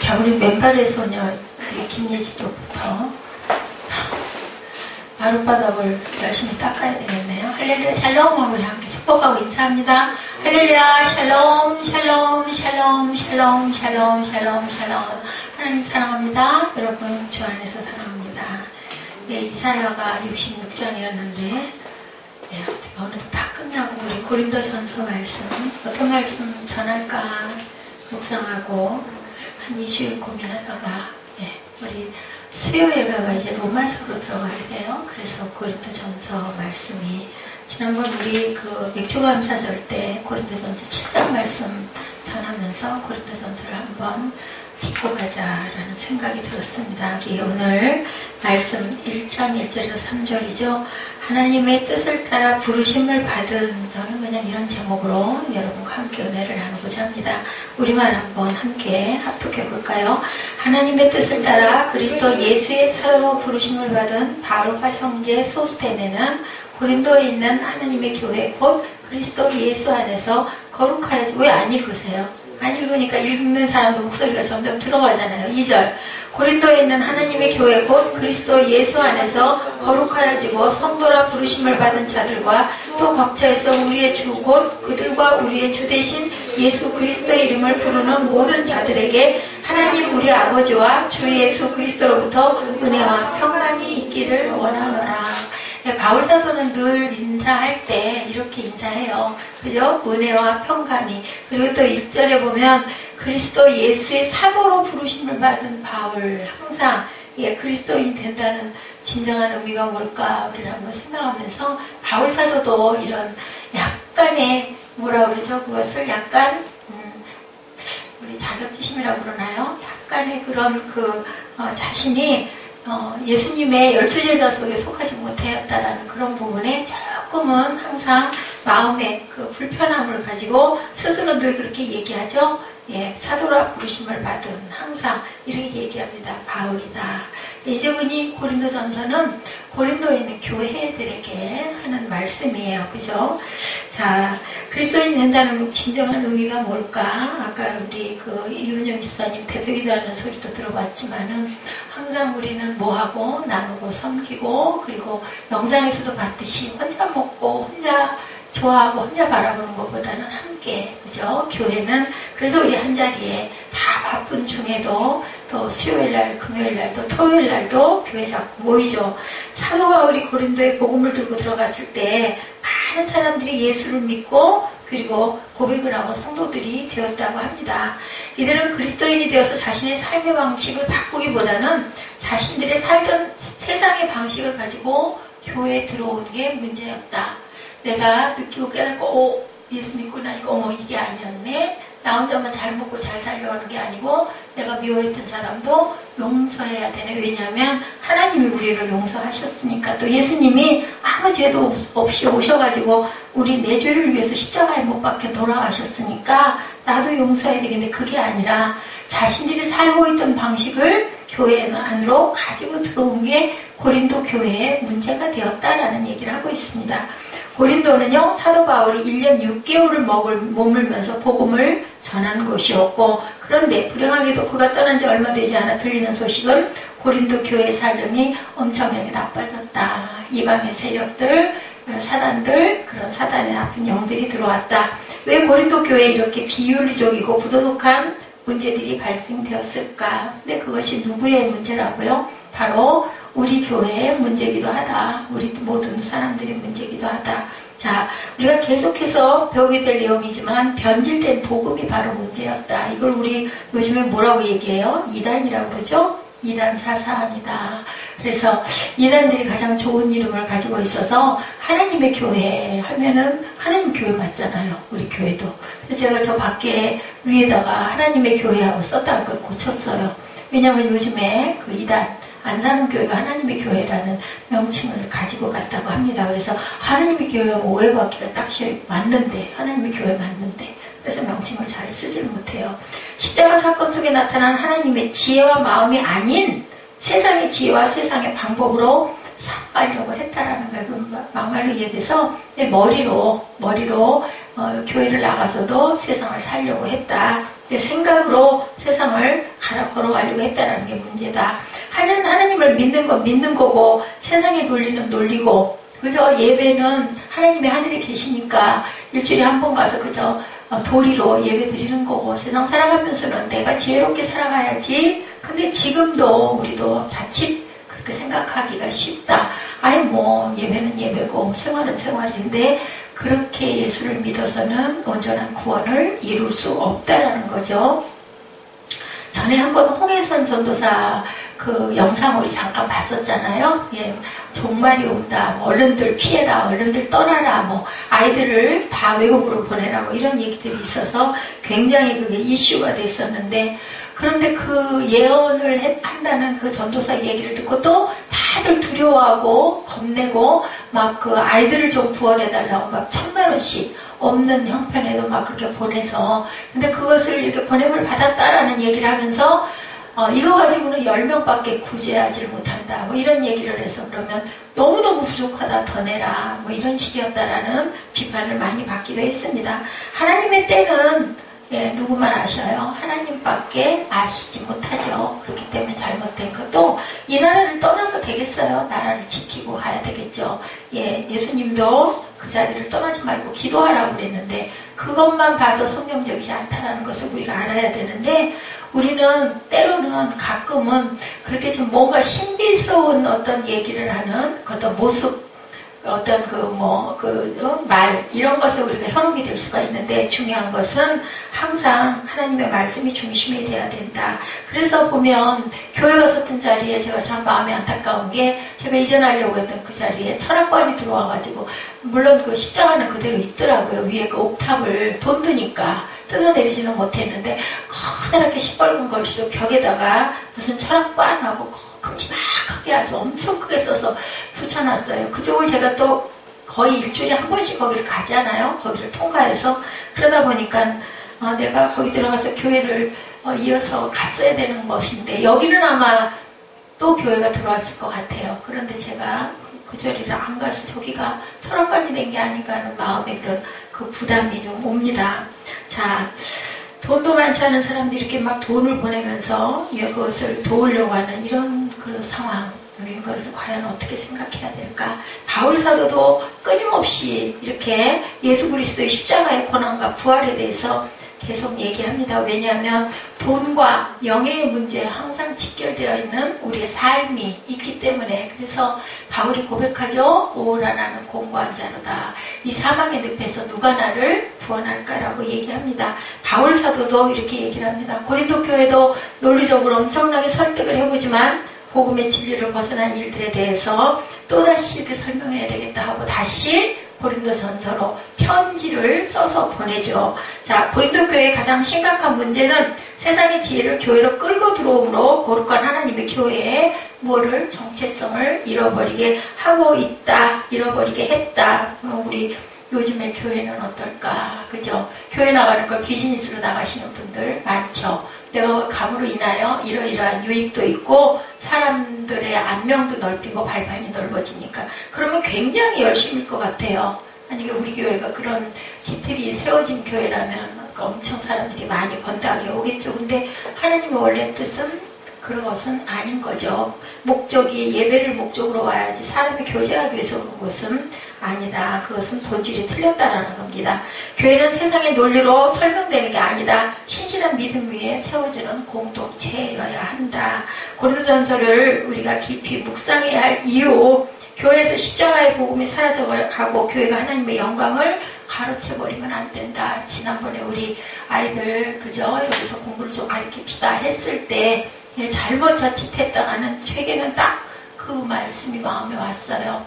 자, 우리 맨발의 소녀 우리 김예지 쪽부터 마룻바닥을 열심히 닦아야 되겠네요. 할렐루야 샬롬. 우리 함께 축복하고 인사합니다. 할렐루야 샬롬 샬롬 샬롬 샬롬 샬롬 샬롬 샬롬. 하나님 사랑합니다. 여러분 주 안에서 사랑합니다. 예, 이사야가 66장이었는데 예, 오늘 다 끝나고 우리 고린도전서 말씀 어떤 말씀 전할까 묵상하고 한 2주일 고민하다가 예, 우리 수요 예배가 이제 로마서로 들어가게 돼요. 그래서 고린도전서 말씀이 지난번 우리 그 맥주감사절 때 고린도전서 7장 말씀 전하면서 고린도전서를 한번 딛고 가자라는 생각이 들었습니다. 우리 오늘 말씀 1장 1절에서 3절이죠. 하나님의 뜻을 따라 부르심을 받은, 저는 그냥 이런 제목으로 여러분과 함께 은혜를 나누고자 합니다. 우리말 한번 함께 합독해 볼까요? 하나님의 뜻을 따라 그리스도 예수의 사도로 부르심을 받은 바울과 형제 소스테네는 고린도에 있는 하나님의 교회 곧 그리스도 예수 안에서 거룩하여지. 왜 안 읽으세요? 안 읽으니까 읽는 사람도 목소리가 점점 들어가잖아요. 2절 고린도에 있는 하나님의 교회 곧 그리스도 예수 안에서 거룩하여지고 성도라 부르심을 받은 자들과 또 각처에서 우리의 주 곧 그들과 우리의 주 대신 예수 그리스도의 이름을 부르는 모든 자들에게 하나님 우리 아버지와 주 예수 그리스도로부터 은혜와 평강이 있기를 원하노라. 바울 사도는 늘 인사할 때 이렇게 인사해요. 그죠? 은혜와 평강이. 그리고 또 1절에 보면 그리스도 예수의 사도로 부르심을 받은 바울. 항상 예, 그리스도인이 된다는 진정한 의미가 뭘까 우리를 한번 생각하면서 바울 사도도 이런 약간의 뭐라 그러죠? 그것을 약간 우리 자격지심이라고 그러나요? 약간의 그런 자신이 예수님의 12제자 속에 속하지 못하였다라는 그런 부분에 조금은 항상 마음의 그 불편함을 가지고 스스로 늘 그렇게 얘기하죠. 예, 사도라 부르심을 받은 항상 이렇게 얘기합니다. 바울이다. 이제 보니 고린도전서는 고린도에 있는 교회들에게 하는 말씀이에요. 그죠? 자, 그리스도인 된다는 진정한 의미가 뭘까? 아까 우리 그 이윤영 집사님 대표기도하는 소리도 들어봤지만은 항상 우리는 뭐하고 나누고 섬기고 그리고 영상에서도 봤듯이 혼자 먹고 혼자 좋아하고 혼자 바라보는 것보다는 함께, 그죠? 교회는 그래서 우리 한자리에 다 바쁜 중에도 또 수요일날, 금요일날, 또 토요일날도 교회 자꾸 모이죠. 사도 바울이 고린도에 복음을 들고 들어갔을 때 많은 사람들이 예수를 믿고 그리고 고백을 하고 성도들이 되었다고 합니다. 이들은 그리스도인이 되어서 자신의 삶의 방식을 바꾸기보다는 자신들의 살던 세상의 방식을 가지고 교회에 들어오는 게 문제였다. 내가 느끼고 깨닫고 예수 믿고 나니까 어머 이게 아니었네. 나 혼자만 잘 먹고 잘 살려고 하는 게 아니고 내가 미워했던 사람도 용서해야 되네. 왜냐하면 하나님이 우리를 용서하셨으니까. 또 예수님이 아무 죄도 없이 오셔가지고 우리 내 죄를 위해서 십자가에 못 박혀 돌아가셨으니까 나도 용서해야 되겠는데 그게 아니라 자신들이 살고 있던 방식을 교회 안으로 가지고 들어온 게 고린도 교회의 문제가 되었다라는 얘기를 하고 있습니다. 고린도는요, 사도 바울이 1년 6개월을 머물면서 복음을 전한 곳이었고, 그런데 불행하게도 그가 떠난 지 얼마 되지 않아 들리는 소식은 고린도 교회 사정이 엄청나게 나빠졌다. 이방의 세력들, 사단들, 그런 사단의 나쁜 영들이 들어왔다. 왜 고린도 교회에 이렇게 비윤리적이고 부도덕한 문제들이 발생되었을까? 근데 그것이 누구의 문제라고요? 바로 우리 교회의 문제이기도 하다. 우리 모든 사람들의 문제이기도 하다. 자, 우리가 계속해서 배우게 될 내용이지만 변질된 복음이 바로 문제였다. 이걸 우리 요즘에 뭐라고 얘기해요? 이단이라고 그러죠? 이단 사사합니다. 그래서 이단들이 가장 좋은 이름을 가지고 있어서 하나님의 교회 하면은 하나님 교회 맞잖아요. 우리 교회도. 그래서 제가 저 밖에 위에다가 하나님의 교회하고 썼다가 그걸 고쳤어요. 왜냐하면 요즘에 그 이단 안산교회가 하나님의 교회라는 명칭을 가지고 갔다고 합니다. 그래서 하나님의 교회가 오해받기가 딱 맞는데 하나님의 교회 맞는데 그래서 명칭을 잘 쓰지를 못해요. 십자가 사건 속에 나타난 하나님의 지혜와 마음이 아닌 세상의 지혜와 세상의 방법으로 살아가려고 했다라는 거예요. 막말로 이해돼서 머리로 교회를 나가서도 세상을 살려고 했다. 내 생각으로 세상을 걸어가려고 했다는 게 문제다. 하나님을 믿는 건 믿는 거고 세상의 논리는 논리고, 그저 예배는 하나님의 하늘에 계시니까 일주일에 한 번 가서 그저 도리로 예배 드리는 거고, 세상 살아가면서는 내가 지혜롭게 살아가야지. 근데 지금도 우리도 자칫 그렇게 생각하기가 쉽다. 아예 뭐 예배는 예배고 생활은 생활인데 그렇게 예수를 믿어서는 온전한 구원을 이룰 수 없다라는 거죠. 전에 한번 홍혜선 전도사 그 영상 우리 잠깐 봤었잖아요. 예, 종말이 온다, 뭐 얼른들 피해라, 얼른들 떠나라, 뭐 아이들을 다 외국으로 보내라, 뭐 이런 얘기들이 있어서 굉장히 그게 이슈가 됐었는데, 그런데 그 예언을 한다는 그 전도사 얘기를 듣고 또 다들 두려워하고 겁내고 막 그 아이들을 좀 구원해달라고 막 1,000만 원씩 없는 형편에도 막 그렇게 보내서, 근데 그것을 이렇게 보냄을 받았다라는 얘기를 하면서 이거 가지고는 10명밖에 구제하지 못한다, 뭐 이런 얘기를 해서, 그러면 너무너무 부족하다, 더 내라, 뭐 이런 식이었다라는 비판을 많이 받기도 했습니다. 하나님의 때는 누구만 아셔요? 하나님밖에 아시지 못하죠. 그렇기 때문에 잘못된 것도 이 나라를 떠나서 되겠어요? 나라를 지키고 가야 되겠죠. 예수님도 그 자리를 떠나지 말고 기도하라고 그랬는데 그것만 봐도 성경적이지 않다는 것을 우리가 알아야 되는데, 우리는 때로는 가끔은 그렇게 좀 뭔가 신비스러운 어떤 얘기를 하는 어떤 모습, 어떤 말, 이런 것에 우리가 현혹이 될 수가 있는데, 중요한 것은 항상 하나님의 말씀이 중심이 돼야 된다. 그래서 보면 교회 갔었던 자리에 제가 참 마음이 안타까운 게, 제가 이전하려고 했던 그 자리에 철학관이 들어와가지고, 물론 그 십자가는 그대로 있더라고요. 위에 그 옥탑을 돈 드니까 뜯어내리지는 못했는데, 커다랗게 시뻘건 글씨로 벽에다가 무슨 철학관하고 큼지막하게 아주 엄청 크게 써서 붙여놨어요. 그쪽을 제가 또 거의 일주일에 한 번씩 거기를 가잖아요. 거기를 통과해서. 그러다 보니까 내가 거기 들어가서 교회를 이어서 갔어야 되는 것인데, 여기는 아마 또 교회가 들어왔을 것 같아요. 그런데 제가 그 자리를 안 가서 저기가 철학관이 된 게 아닌가 하는 마음에 그런 그 부담이 좀 옵니다. 자, 돈도 많지 않은 사람들이 이렇게 막 돈을 보내면서 그것을 도우려고 하는 이런 그런 상황, 우리는 그것을 과연 어떻게 생각해야 될까? 바울 사도도 끊임없이 이렇게 예수 그리스도의 십자가의 고난과 부활에 대해서 계속 얘기합니다. 왜냐하면 돈과 명예의 문제에 항상 직결되어 있는 우리의 삶이 있기 때문에. 그래서 바울이 고백하죠. 오라 나는 공고한 자로다. 이 사망의 늪에서 누가 나를 구원할까라고 얘기합니다. 바울 사도도 이렇게 얘기를 합니다. 고린도 교회도 논리적으로 엄청나게 설득을 해보지만 복음의 진리를 벗어난 일들에 대해서 또다시 이렇게 설명해야 되겠다 하고 다시 고린도전서로 편지를 써서 보내죠. 자, 고린도 교회의 가장 심각한 문제는 세상의 지혜를 교회로 끌고 들어옴으로 거룩한 하나님의 교회에 뭐를 정체성을 잃어버리게 하고 있다, 잃어버리게 했다. 우리 요즘의 교회는 어떨까, 그죠? 교회 나가는 걸 비즈니스로 나가시는 분들 많죠. 내가 감으로 인하여 이러이러한 유익도 있고 사람들의 안명도 넓히고 발판이 넓어지니까, 그러면 굉장히 열심일 것 같아요. 만약에 우리 교회가 그런 기틀이 세워진 교회라면 엄청 사람들이 많이 번다하게 오겠죠. 근데 하나님의 원래 뜻은 그런 것은 아닌 거죠. 목적이 예배를 목적으로 와야지 사람이 교제하기 위해서 오는 것은 아니다. 그것은 본질이 틀렸다라는 겁니다. 교회는 세상의 논리로 설명되는 게 아니다. 신실한 믿음 위에 세워지는 공동체여야 한다. 고린도전서를 우리가 깊이 묵상해야 할 이유, 교회에서 십자가의 복음이 사라져가고 교회가 하나님의 영광을 가로채버리면 안 된다. 지난번에 우리 아이들 그저 여기서 공부를 좀 가르칩시다 했을 때 잘못 자칫했다가는 책에는 딱 그 말씀이 마음에 왔어요.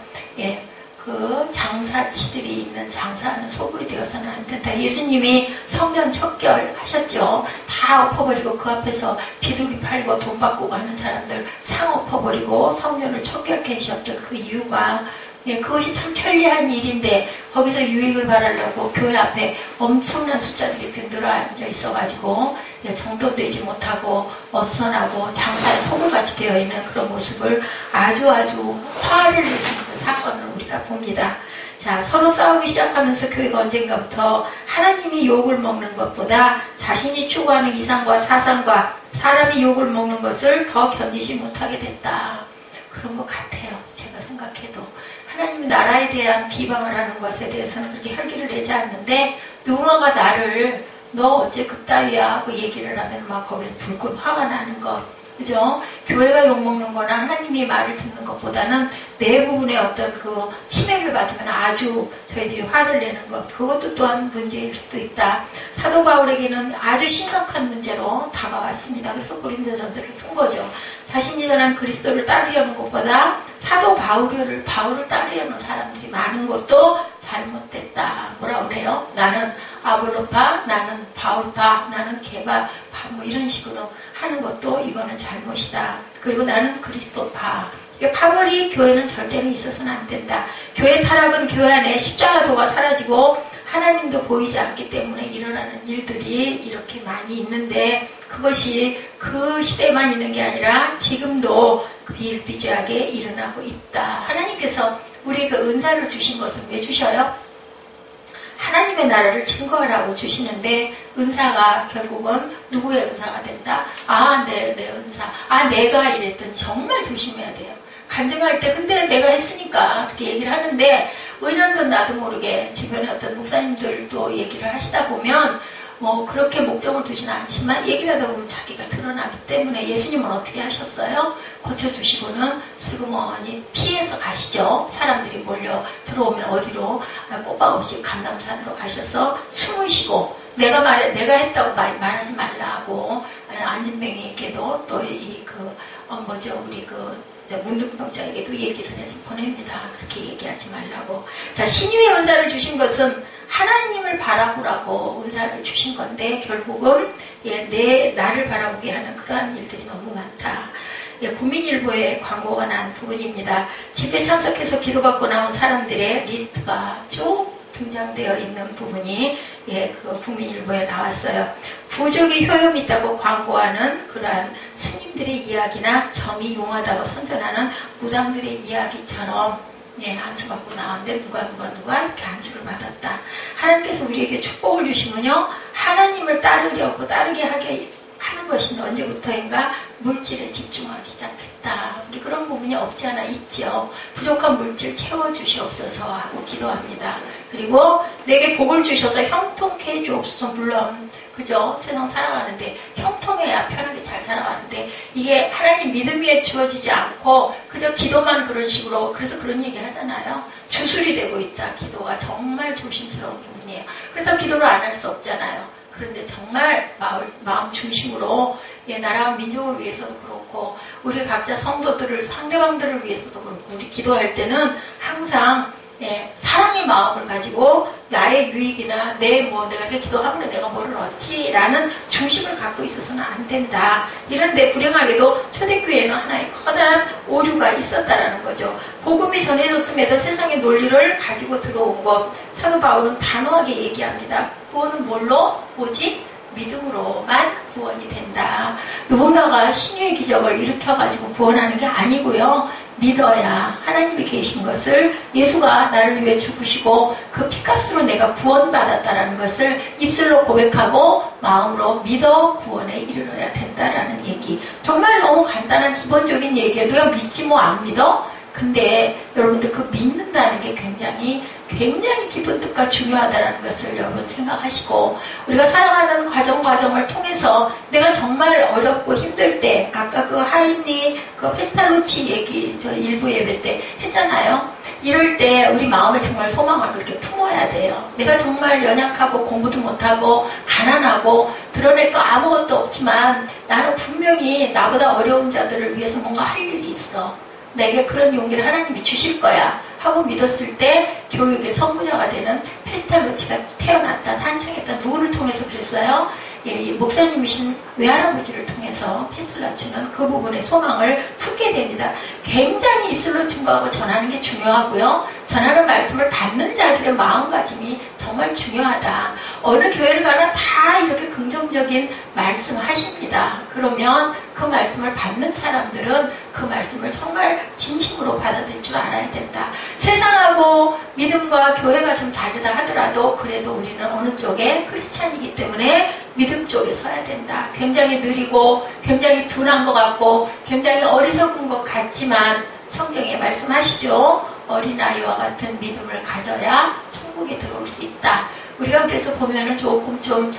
그 장사치들이 있는 장사하는 소굴이 되어서는 안 된다. 예수님이 성전 척결 하셨죠. 다 엎어버리고 그 앞에서 비둘기 팔고 돈 바꾸고 하는 사람들 상 엎어버리고 성전을 척결케 하셨던 그 이유가, 그것이 참 편리한 일인데 거기서 유익을 바라려고 교회 앞에 엄청난 숫자들이 늘어앉아 있어가지고 정돈되지 못하고 어수선하고 장사의 소굴같이 되어 있는 그런 모습을 아주 화를 내주는 그 사건을 우리가 봅니다. 자, 서로 싸우기 시작하면서 교회가 언젠가부터 하나님이 욕을 먹는 것보다 자신이 추구하는 이상과 사상과 사람이 욕을 먹는 것을 더 견디지 못하게 됐다. 그런 것 같아요. 제가 생각해도. 하나님이 나라에 대한 비방을 하는 것에 대해서는 그렇게 혈기를 내지 않는데 누군가가 나를 너 어째 그따위야 하고 얘기를 하면 막 거기서 불끈 화가 나는 것. 그죠? 교회가 욕먹는 거나 하나님이 말을 듣는 것보다는 내 부분에 어떤 그 침해를 받으면 아주 저희들이 화를 내는 것. 그것도 또한 문제일 수도 있다. 사도 바울에게는 아주 심각한 문제로 다가왔습니다. 그래서 고린도전서를 쓴 거죠. 자신이 전한 그리스도를 따르려는 것보다 사도 바울을 따르려는 사람들이 많은 것도 잘못됐다. 뭐라 그래요? 나는 아볼로파, 나는 바울파, 나는 게바파 뭐 이런 식으로 하는 것도 이거는 잘못이다. 그리고 나는 그리스도파. 파벌이 교회는 절대로 있어서는 안 된다. 교회 타락은 교회 안에 십자가도가 사라지고 하나님도 보이지 않기 때문에 일어나는 일들이 이렇게 많이 있는데 그것이 그 시대에만 있는 게 아니라 지금도 비일비재하게 일어나고 있다. 하나님께서 우리에게 은사를 주신 것은 왜 주셔요? 하나님의 나라를 증거하라고 주시는데 은사가 결국은 누구의 은사가 된다? 아, 내 은사. 아, 내가 이랬더니 정말 조심해야 돼요. 간증할 때 근데 내가 했으니까 그렇게 얘기를 하는데 은연든 나도 모르게 주변에 어떤 목사님들도 얘기를 하시다 보면 뭐 그렇게 목적을 두지는 않지만 얘기를 하다 보면 자기가 드러나기 때문에 예수님은 어떻게 하셨어요? 고쳐주시고는 슬그머니 피해서 가시죠. 사람들이 몰려 들어오면 어디로 꼬박없이 감람산으로 가셔서 숨으시고 내가 했다고 말하지 말라고 안진뱅이에게도 또 우리 문득병자에게도 얘기를 해서 보냅니다. 그렇게 얘기하지 말라고. 자, 신유의 은사를 주신 것은 하나님을 바라보라고 은사를 주신 건데 결국은 나를 바라보게 하는 그러한 일들이 너무 많다. 국민일보에 광고가 난 부분입니다. 집회 참석해서 기도받고 나온 사람들의 리스트가 쭉 등장되어 있는 부분이 그 국민일보에 나왔어요. 부적이 효용이 있다고 광고하는 그러한 스님들의 이야기나 점이 용하다고 선전하는 무당들의 이야기처럼 안수받고 나왔는데 누가 이렇게 안수를 받았다. 하나님께서 우리에게 축복을 주시면요. 하나님을 따르게 하게 하는 것이 언제부터인가 물질에 집중하기 시작했다. 우리 그런 부분이 없지 않아 있죠. 부족한 물질 채워주시옵소서 하고 기도합니다. 그리고 내게 복을 주셔서 형통케 해주옵소서. 물론 그죠? 세상 살아가는데 형통해야 편하게 잘 살아가는데 이게 하나님 믿음 위에 주어지지 않고 그저 기도만 그런 식으로 그래서 그런 얘기 하잖아요. 주술이 되고 있다. 기도가 정말 조심스러운 부분이에요. 그렇다고 기도를 안 할 수 없잖아요. 그런데 정말 마음 중심으로 나라와 민족을 위해서도 그렇고 우리 각자 성도들을 상대방들을 위해서도 그렇고 우리 기도할 때는 항상 사랑의 마음을 가지고 나의 유익이나 내가 이렇게 기도함으로 내가 뭐를 얻지라는 중심을 갖고 있어서는 안 된다. 이런데 불행하게도 초대교회에는 하나의 커다란 오류가 있었다라는 거죠. 복음이 전해졌음에도 세상의 논리를 가지고 들어온 것. 사도 바울은 단호하게 얘기합니다. 구원은 뭘로? 오직 믿음으로만 구원이 된다. 누군가가 신유의 기적을 일으켜가지고 구원하는 게 아니고요. 믿어야 하나님이 계신 것을 예수가 나를 위해 죽으시고 그 피값으로 내가 구원받았다라는 것을 입술로 고백하고 마음으로 믿어 구원에 이르러야 된다라는 얘기. 정말 너무 간단한 기본적인 얘기예요. 믿지 뭐 안 믿어? 근데 여러분들 그 믿는다는 게 굉장히 기쁜 뜻과 중요하다는 것을 여러분 생각하시고 우리가 살아가는 과정을 통해서 내가 정말 어렵고 힘들 때 아까 그 하인리 그 페스탈로치 얘기 저 일부 예배 때 했잖아요. 이럴 때 우리 마음에 정말 소망을 그렇게 품어야 돼요. 내가 정말 연약하고 공부도 못하고 가난하고 드러낼 거 아무것도 없지만 나는 분명히 나보다 어려운 자들을 위해서 뭔가 할 일이 있어. 내게 그런 용기를 하나님이 주실 거야 하고 믿었을 때 교육의 선구자가 되는 페스탈로치가 태어났다, 탄생했다. 누구를 통해서 그랬어요? 목사님이신 외할아버지를 통해서 페스탈로치는 그 부분에 소망을 품게 됩니다. 굉장히 입술로 증거하고 전하는 게 중요하고요. 전하는 말씀을 받는 자들의 마음가짐이 정말 중요하다. 어느 교회를 가나 다 이렇게 긍정적인 말씀 하십니다. 그러면 그 말씀을 받는 사람들은 그 말씀을 정말 진심으로 받아들일 줄 알아야 된다. 세상하고 믿음과 교회가 좀 다르다 하더라도 그래도 우리는 어느 쪽에 크리스찬이기 때문에 믿음 쪽에 서야 된다. 굉장히 느리고 굉장히 둔한 것 같고 굉장히 어리석은 것 같지만 성경에 말씀하시죠. 어린아이와 같은 믿음을 가져야 천국에 들어올 수 있다. 우리가 그래서 보면은 조금 좀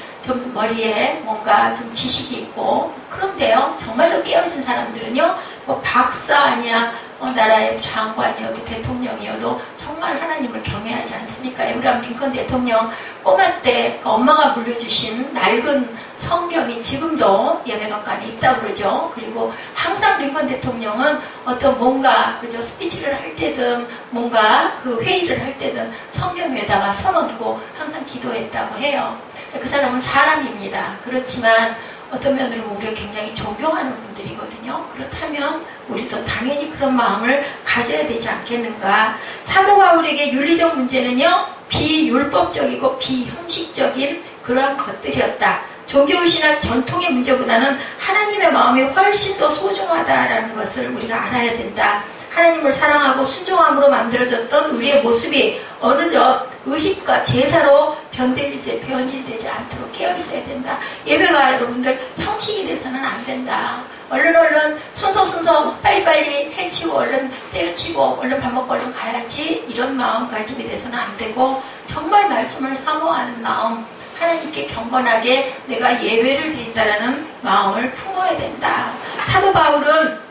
머리에 뭔가 좀 지식이 있고, 그런데요, 정말로 깨어진 사람들은요, 뭐 박사 아니야, 나라의 장관이어도 대통령이어도 정말 하나님을 경외하지 않습니까? 에브라함 링컨 대통령 꼬마 때 엄마가 물려주신 낡은 성경이 지금도 예배관관에 있다고 그러죠. 그리고 항상 링컨 대통령은 어떤 뭔가 그저 스피치를 할 때든 뭔가 그 회의를 할 때든 성경 위에다가 손 얹고 항상 기도했다고 해요. 그 사람은 사람입니다. 그렇지만 어떤 면으로 우리가 굉장히 존경하는 분들이거든요. 그렇다면 우리도 당연히 그런 마음을 가져야 되지 않겠는가. 사도 바울에게 윤리적 문제는요, 비율법적이고 비형식적인 그러한 것들이었다. 종교의식이나 전통의 문제보다는 하나님의 마음이 훨씬 더 소중하다라는 것을 우리가 알아야 된다. 하나님을 사랑하고 순종함으로 만들어졌던 우리의 모습이 어느덧 의식과 제사로 변질되지 않도록 깨어있어야 된다. 예배가 여러분들 형식이 돼서는 안 된다. 얼른 순서 빨리빨리 해치고 얼른 때려치고 얼른 밥 먹고 얼른 가야지, 이런 마음가짐이 돼서는 안 되고 정말 말씀을 사모하는 마음, 하나님께 경건하게 내가 예배를 드린다라는 마음을 품어야 된다. 사도 바울은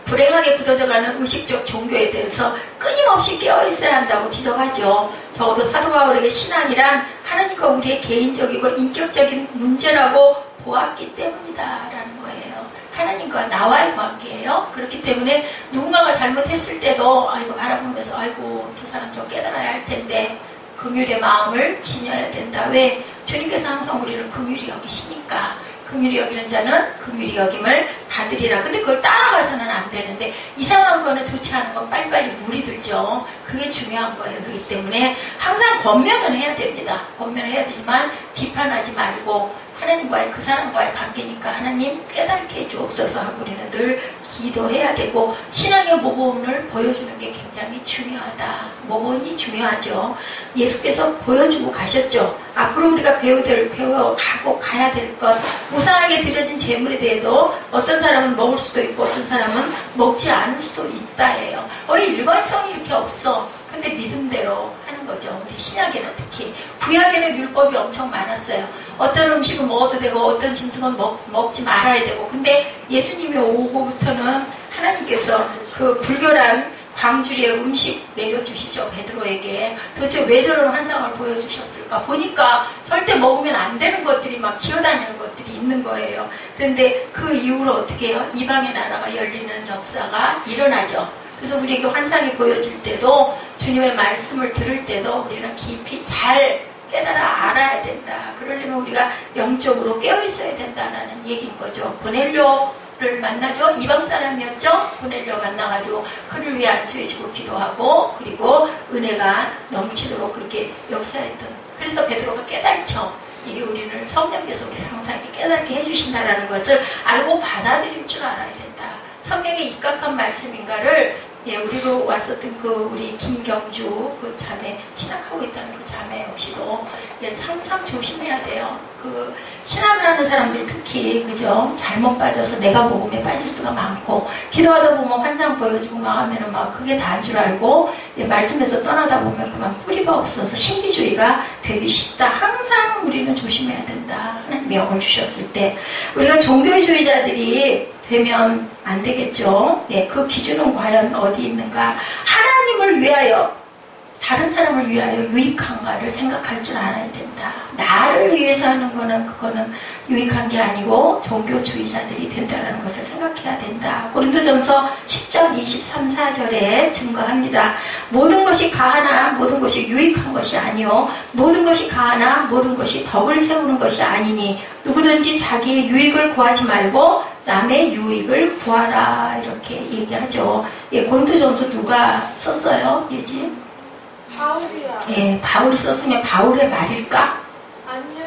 불행하게 굳어져가는 의식적 종교에 대해서 끊임없이 깨어있어야 한다고 지적하죠. 적어도 사도 바울에게 신앙이란 하나님과 우리의 개인적이고 인격적인 문제라고 보았기 때문이다 라는 거예요. 하나님과 나와의 관계예요. 그렇기 때문에 누군가가 잘못했을 때도 아이고 바라보면서 아이고 저 사람 좀 깨달아야 할 텐데 긍휼의 마음을 지녀야 된다. 왜? 주님께서 항상 우리를 긍휼히 여기시니까. 긍휼히 여기는 자는 긍휼히 여김을 받으리라. 근데 그걸 따라가서는 안 되는데 이상한 거는 좋지 않은 건 빨리빨리 물이 들죠. 그게 중요한 거예요. 그렇기 때문에 항상 권면은 해야 됩니다. 권면을 해야 되지만 비판하지 말고 하나님과의 그 사람과의 관계니까 하나님 깨닫게 해주옵소서 하고 우리는 늘 기도해야 되고 신앙의 모범을 보여주는 게 굉장히 중요하다. 모범이 중요하죠. 예수께서 보여주고 가셨죠. 앞으로 우리가 배워가고 가야 될 것, 무상하게 드려진 재물에 대해도 어떤 사람은 먹을 수도 있고 어떤 사람은 먹지 않을 수도 있다예요. 일관성이 이렇게 없어. 근데 믿음대로 하는 거죠. 우리 신약에는 특히. 구약에는 율법이 엄청 많았어요. 어떤 음식은 먹어도 되고 어떤 짐승은 먹지 말아야 되고. 근데 예수님이 오고부터는 하나님께서 그 불결한 광주리에 음식 내려주시죠. 베드로에게. 도대체 왜 저런 환상을 보여주셨을까. 보니까 절대 먹으면 안 되는 것들이 막 기어다니는 것들이 있는 거예요. 그런데 그 이후로 어떻게 해요? 이방의 나라가 열리는 역사가 일어나죠. 그래서 우리에게 환상이 보여질 때도 주님의 말씀을 들을 때도 우리는 깊이 잘 깨달아 알아야 된다. 그러려면 우리가 영적으로 깨어있어야 된다는 얘기인 거죠. 고넬료를 만나죠. 이방 사람이었죠. 고넬료 만나가지고 그를 위해 안수해주고 기도하고 그리고 은혜가 넘치도록 그렇게 역사했던. 그래서 베드로가 깨달죠. 이게 우리를 성령께서 우리를 항상 이렇게 깨닫게 해주신다는 것을 알고 받아들일 줄 알아야 된다. 성경에 입각한 말씀인가를 우리로 왔었던 그 우리 김경주 그 자매 신학하고 있다는 그 자매 역시도 항상 조심해야 돼요. 그 신학을 하는 사람들 특히 그죠? 잘못 빠져서 내가 복음에 빠질 수가 많고 기도하다 보면 환상 보여주고 막 하면은 막 그게 다인 줄 알고 말씀에서 떠나다 보면 그만 뿌리가 없어서 신비주의가 되기 쉽다. 항상 우리는 조심해야 된다. 하나님 명을 주셨을 때 우리가 종교주의자들이 되면 안 되겠죠. 그 기준은 과연 어디 있는가? 하나님을 위하여, 다른 사람을 위하여 유익한가를 생각할 줄 알아야 된다. 나를 위해서 하는 거는 그거는 유익한 게 아니고 종교주의자들이 된다는 것을 생각해야 된다. 고린도전서 10장 23, 4절에 증거합니다. 모든 것이 가하나 모든 것이 유익한 것이 아니요 모든 것이 가하나 모든 것이 덕을 세우는 것이 아니니 누구든지 자기의 유익을 구하지 말고 남의 유익을 구하라. 이렇게 얘기하죠. 고린도전서 누가 썼어요? 예지? 바울이야. 바울이 썼으면 바울의 말일까?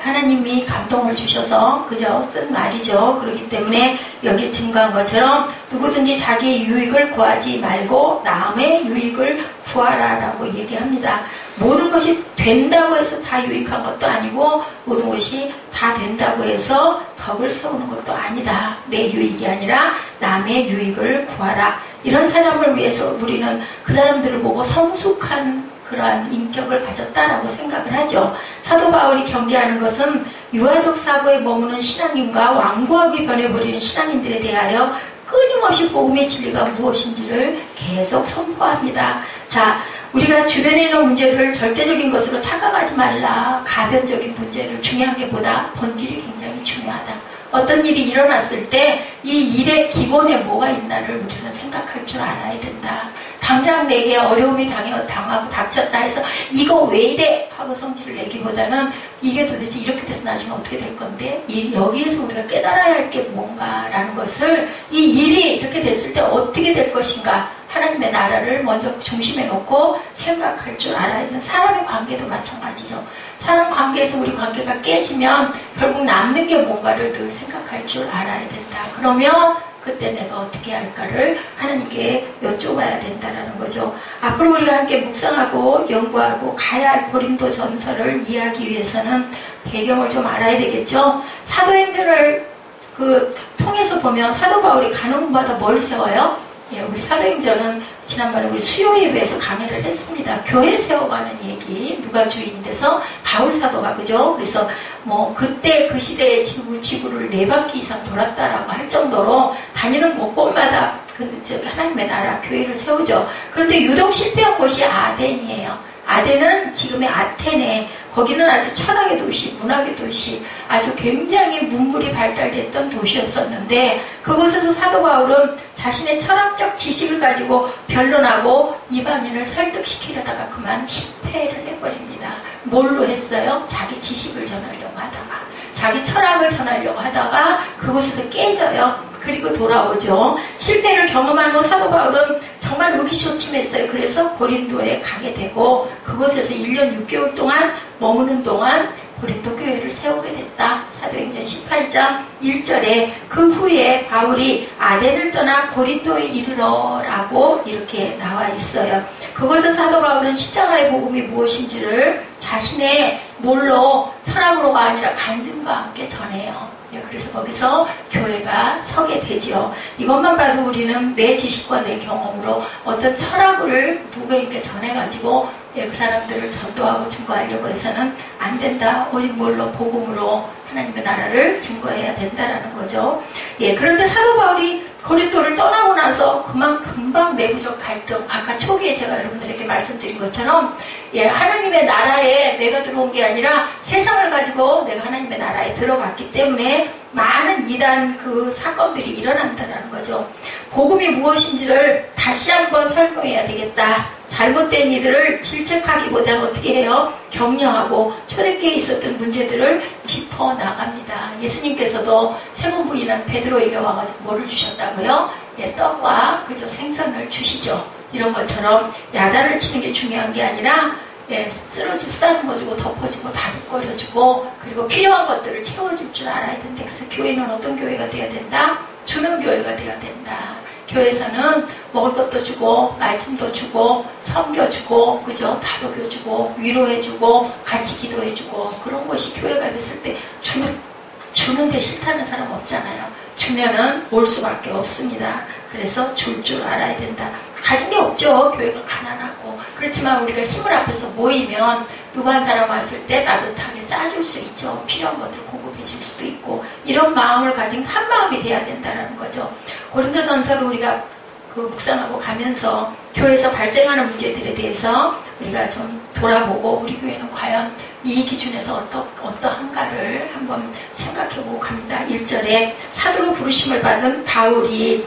하나님이 감동을 주셔서 그저 쓴 말이죠. 그렇기 때문에 여기 증거한 것처럼 누구든지 자기의 유익을 구하지 말고 남의 유익을 구하라라고 얘기합니다. 모든 것이 된다고 해서 다 유익한 것도 아니고 모든 것이 다 된다고 해서 덕을 세우는 것도 아니다. 내 유익이 아니라 남의 유익을 구하라. 이런 사람을 위해서 우리는 그 사람들을 보고 성숙한 그러한 인격을 가졌다라고 생각을 하죠. 사도 바울이 경계하는 것은 유아적 사고에 머무는 신앙인과 완고하게 변해버리는 신앙인들에 대하여 끊임없이 복음의 진리가 무엇인지를 계속 선포합니다. 자, 우리가 주변에 있는 문제를 절대적인 것으로 착각하지 말라. 가변적인 문제를 중요한 게 보다 본질이 굉장히 중요하다. 어떤 일이 일어났을 때 이 일의 기본에 뭐가 있나를 우리는 생각할 줄 알아야 된다. 당장 내게 어려움이 당하고 닥쳤다 해서 이거 왜 이래? 하고 성질을 내기보다는 이게 도대체 이렇게 돼서 나중에 어떻게 될 건데 여기에서 우리가 깨달아야 할 게 뭔가라는 것을 이 일이 이렇게 됐을 때 어떻게 될 것인가 하나님의 나라를 먼저 중심에 놓고 생각할 줄 알아야 되는 사람의 관계도 마찬가지죠. 사람 관계에서 우리 관계가 깨지면 결국 남는 게 뭔가를 늘 생각할 줄 알아야 된다. 그러면 그때 내가 어떻게 할까를 하나님께 여쭤봐야 된다는 거죠. 앞으로 우리가 함께 묵상하고 연구하고 가야 할 고린도 전설을 이해하기 위해서는 배경을 좀 알아야 되겠죠. 사도행전을 통해서 보면 사도 바울이 간혹마다 뭘 세워요? 예, 우리 사도행전은 지난번에 우리 수요 예배에서 강의를 했습니다. 교회 세워가는 얘기, 누가 주인이 돼서 바울 사도가 그죠? 그래서 뭐 그때 그 시대의 지구를 4바퀴 이상 돌았다라고 할 정도로 다니는 곳곳마다 하나님의 나라 교회를 세우죠. 그런데 유독 실패한 곳이 아덴이에요. 아덴은 지금의 아테네, 거기는 아주 철학의 도시, 문학의 도시, 아주 굉장히 문물이 발달됐던 도시였었는데 그곳에서 사도 바울은 자신의 철학적 지식을 가지고 변론하고 이방인을 설득시키려다가 그만 실패를 해버립니다. 뭘로 했어요? 자기 지식을 전하려고 하다가, 자기 철학을 전하려고 하다가 그곳에서 깨져요. 그리고 돌아오죠. 실패를 경험한 후 사도 바울은 정말 의기소침했어요. 그래서 고린도에 가게 되고 그곳에서 1년 6개월 동안 머무는 동안 고린도 교회를 세우게 됐다. 사도행전 18장 1절에 그 후에 바울이 아덴을 떠나 고린도에 이르러라고 이렇게 나와 있어요. 그곳에서 사도 바울은 십자가의 복음이 무엇인지를 자신의 뭘로 철학으로가 아니라 간증과 함께 전해요. 그래서 거기서 교회가 서게 되죠. 이것만 봐도 우리는 내 지식과 내 경험으로 어떤 철학을 누구에게 전해가지고 그 사람들을 전도하고 증거하려고 해서는 안 된다. 오직 뭘로? 복음으로 하나님의 나라를 증거해야 된다라는 거죠. 예, 그런데 사도 바울이 고린도를 떠나고 나서 금방 내부적 갈등, 아까 초기에 제가 여러분들에게 말씀드린 것처럼 예, 하나님의 나라에 내가 들어온 게 아니라 세상을 가지고 내가 하나님의 나라에 들어갔기 때문에 많은 이단 그 사건들이 일어난다는 거죠. 복음이 무엇인지를 다시 한번 설명해야 되겠다. 잘못된 이들을 질책하기보다는 어떻게 해요? 격려하고 초대교회에 있었던 문제들을 짚어나갑니다. 예수님께서도 세 번 부인한 베드로에게 와가지고 뭐를 주셨다고요? 예, 떡과 그저 생선을 주시죠. 이런 것처럼 야단을 치는 게 중요한 게 아니라 예, 쓰다듬어 주고 덮어주고 다듬거려주고 그리고 필요한 것들을 채워줄 줄 알아야 된다. 그래서 교회는 어떤 교회가 돼야 된다? 주는 교회가 돼야 된다. 교회에서는 먹을 것도 주고 말씀도 주고 섬겨주고 그죠? 다독여주고 위로해주고 같이 기도해주고 그런 것이 교회가 됐을 때 주는데 싫다는 사람 없잖아요. 주면은 올 수밖에 없습니다. 그래서 줄 줄 알아야 된다. 가진 게 없죠. 교회가 가난하고. 그렇지만 우리가 힘을 앞에서 모이면 누구 한 사람 왔을 때 따뜻하게 싸줄 수 있죠. 필요한 것들을 공급해 줄 수도 있고 이런 마음을 가진 한 마음이 돼야 된다는 거죠. 고린도전서를 우리가 묵상하고 가면서 교회에서 발생하는 문제들에 대해서 우리가 좀 돌아보고 우리 교회는 과연 이 기준에서 어떠한가를 한번 생각해보고 갑니다. 1절에 사도로 부르심을 받은 바울이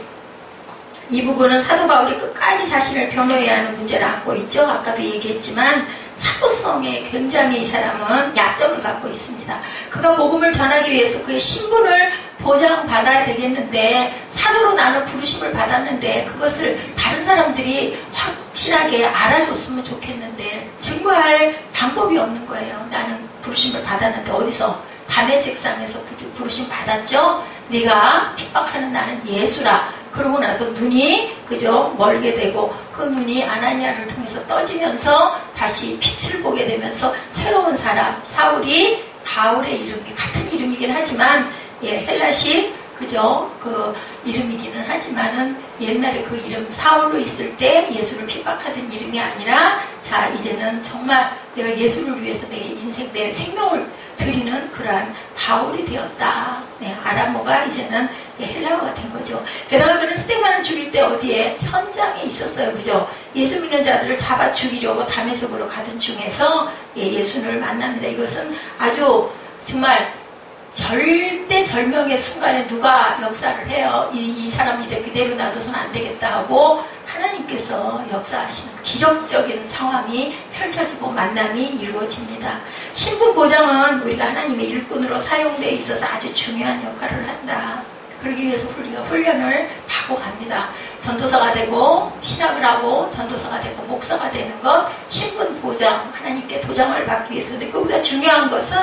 이 부분은 사도 바울이 끝까지 자신을 변호해야 하는 문제를 안고 있죠. 아까도 얘기했지만 사도성에 굉장히 이 사람은 약점을 갖고 있습니다. 그가 복음을 전하기 위해서 그의 신분을 보장받아야 되겠는데 사도로 나는 부르심을 받았는데 그것을 다른 사람들이 확실하게 알아줬으면 좋겠는데 증거할 방법이 없는 거예요. 나는 부르심을 받았는데 어디서? 담의 색상에서 부르심 받았죠? 네가 핍박하는 나는 예수라. 그러고 나서 눈이 그저 멀게 되고 그 눈이 아나니아를 통해서 떠지면서 다시 빛을 보게 되면서 새로운 사람 사울이 바울의 이름이 같은 이름이긴 하지만 헬라식 그저 그 이름이기는 하지만은 옛날에 그 이름 사울로 있을 때 예수를 핍박하던 이름이 아니라 자 이제는 정말 내가 예수를 위해서 내 인생 내 생명을 드리는 그러한 바울이 되었다. 아람어가 이제는 헬라어가 된 거죠. 게다가 그는 스데반을 죽일 때 어디에 현장에 있었어요. 그죠? 예수 믿는 자들을 잡아 죽이려고 다메섹으로 가던 중에서 예수를 만납니다. 이것은 아주 정말 절대 절명의 순간에 누가 역사를 해요. 이 사람이 그대로 놔둬서는 안 되겠다 하고 하나님께서 역사하시는 기적적인 상황이 펼쳐지고 만남이 이루어집니다. 신분 보장은 우리가 하나님의 일꾼으로 사용되어 있어서 아주 중요한 역할을 한다. 그러기 위해서 우리가 훈련을 받고 갑니다. 전도사가 되고 신학을 하고 전도사가 되고 목사가 되는 것 신분 보장 하나님께 도장을 받기 위해서. 근데 그보다 중요한 것은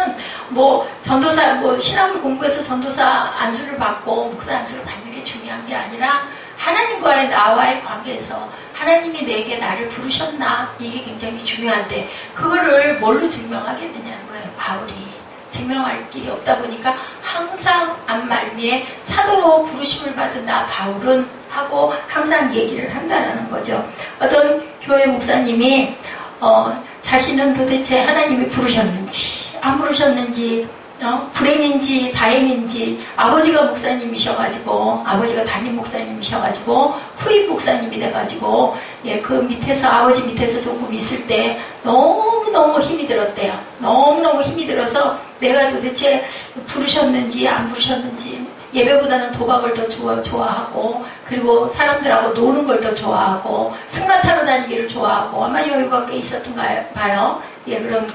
뭐 전도사 뭐 신학을 공부해서 전도사 안수를 받고 목사 안수를 받는 게 중요한 게 아니라 하나님과의 나와의 관계에서 하나님이 내게 나를 부르셨나 이게 굉장히 중요한데 그거를 뭘로 증명하겠느냐는 거예요. 바울이 증명할 길이 없다 보니까 항상 앞말미에 사도로 부르심을 받은 나 바울은 하고 항상 얘기를 한다라는 거죠. 어떤 교회 목사님이 자신은 도대체 하나님이 부르셨는지 안 부르셨는지 불행인지 다행인지 아버지가 목사님이셔가지고 아버지가 담임 목사님이셔가지고 후임 목사님이 돼가지고 그 밑에서 아버지 밑에서 조금 있을 때 너무너무 힘이 들었대요. 너무너무 힘이 들어서 내가 도대체 부르셨는지 안 부르셨는지 예배보다는 도박을 더 좋아하고 그리고 사람들하고 노는 걸 더 좋아하고 승마 타러 다니기를 좋아하고 아마 여유가 꽤 있었던가 봐요. 그런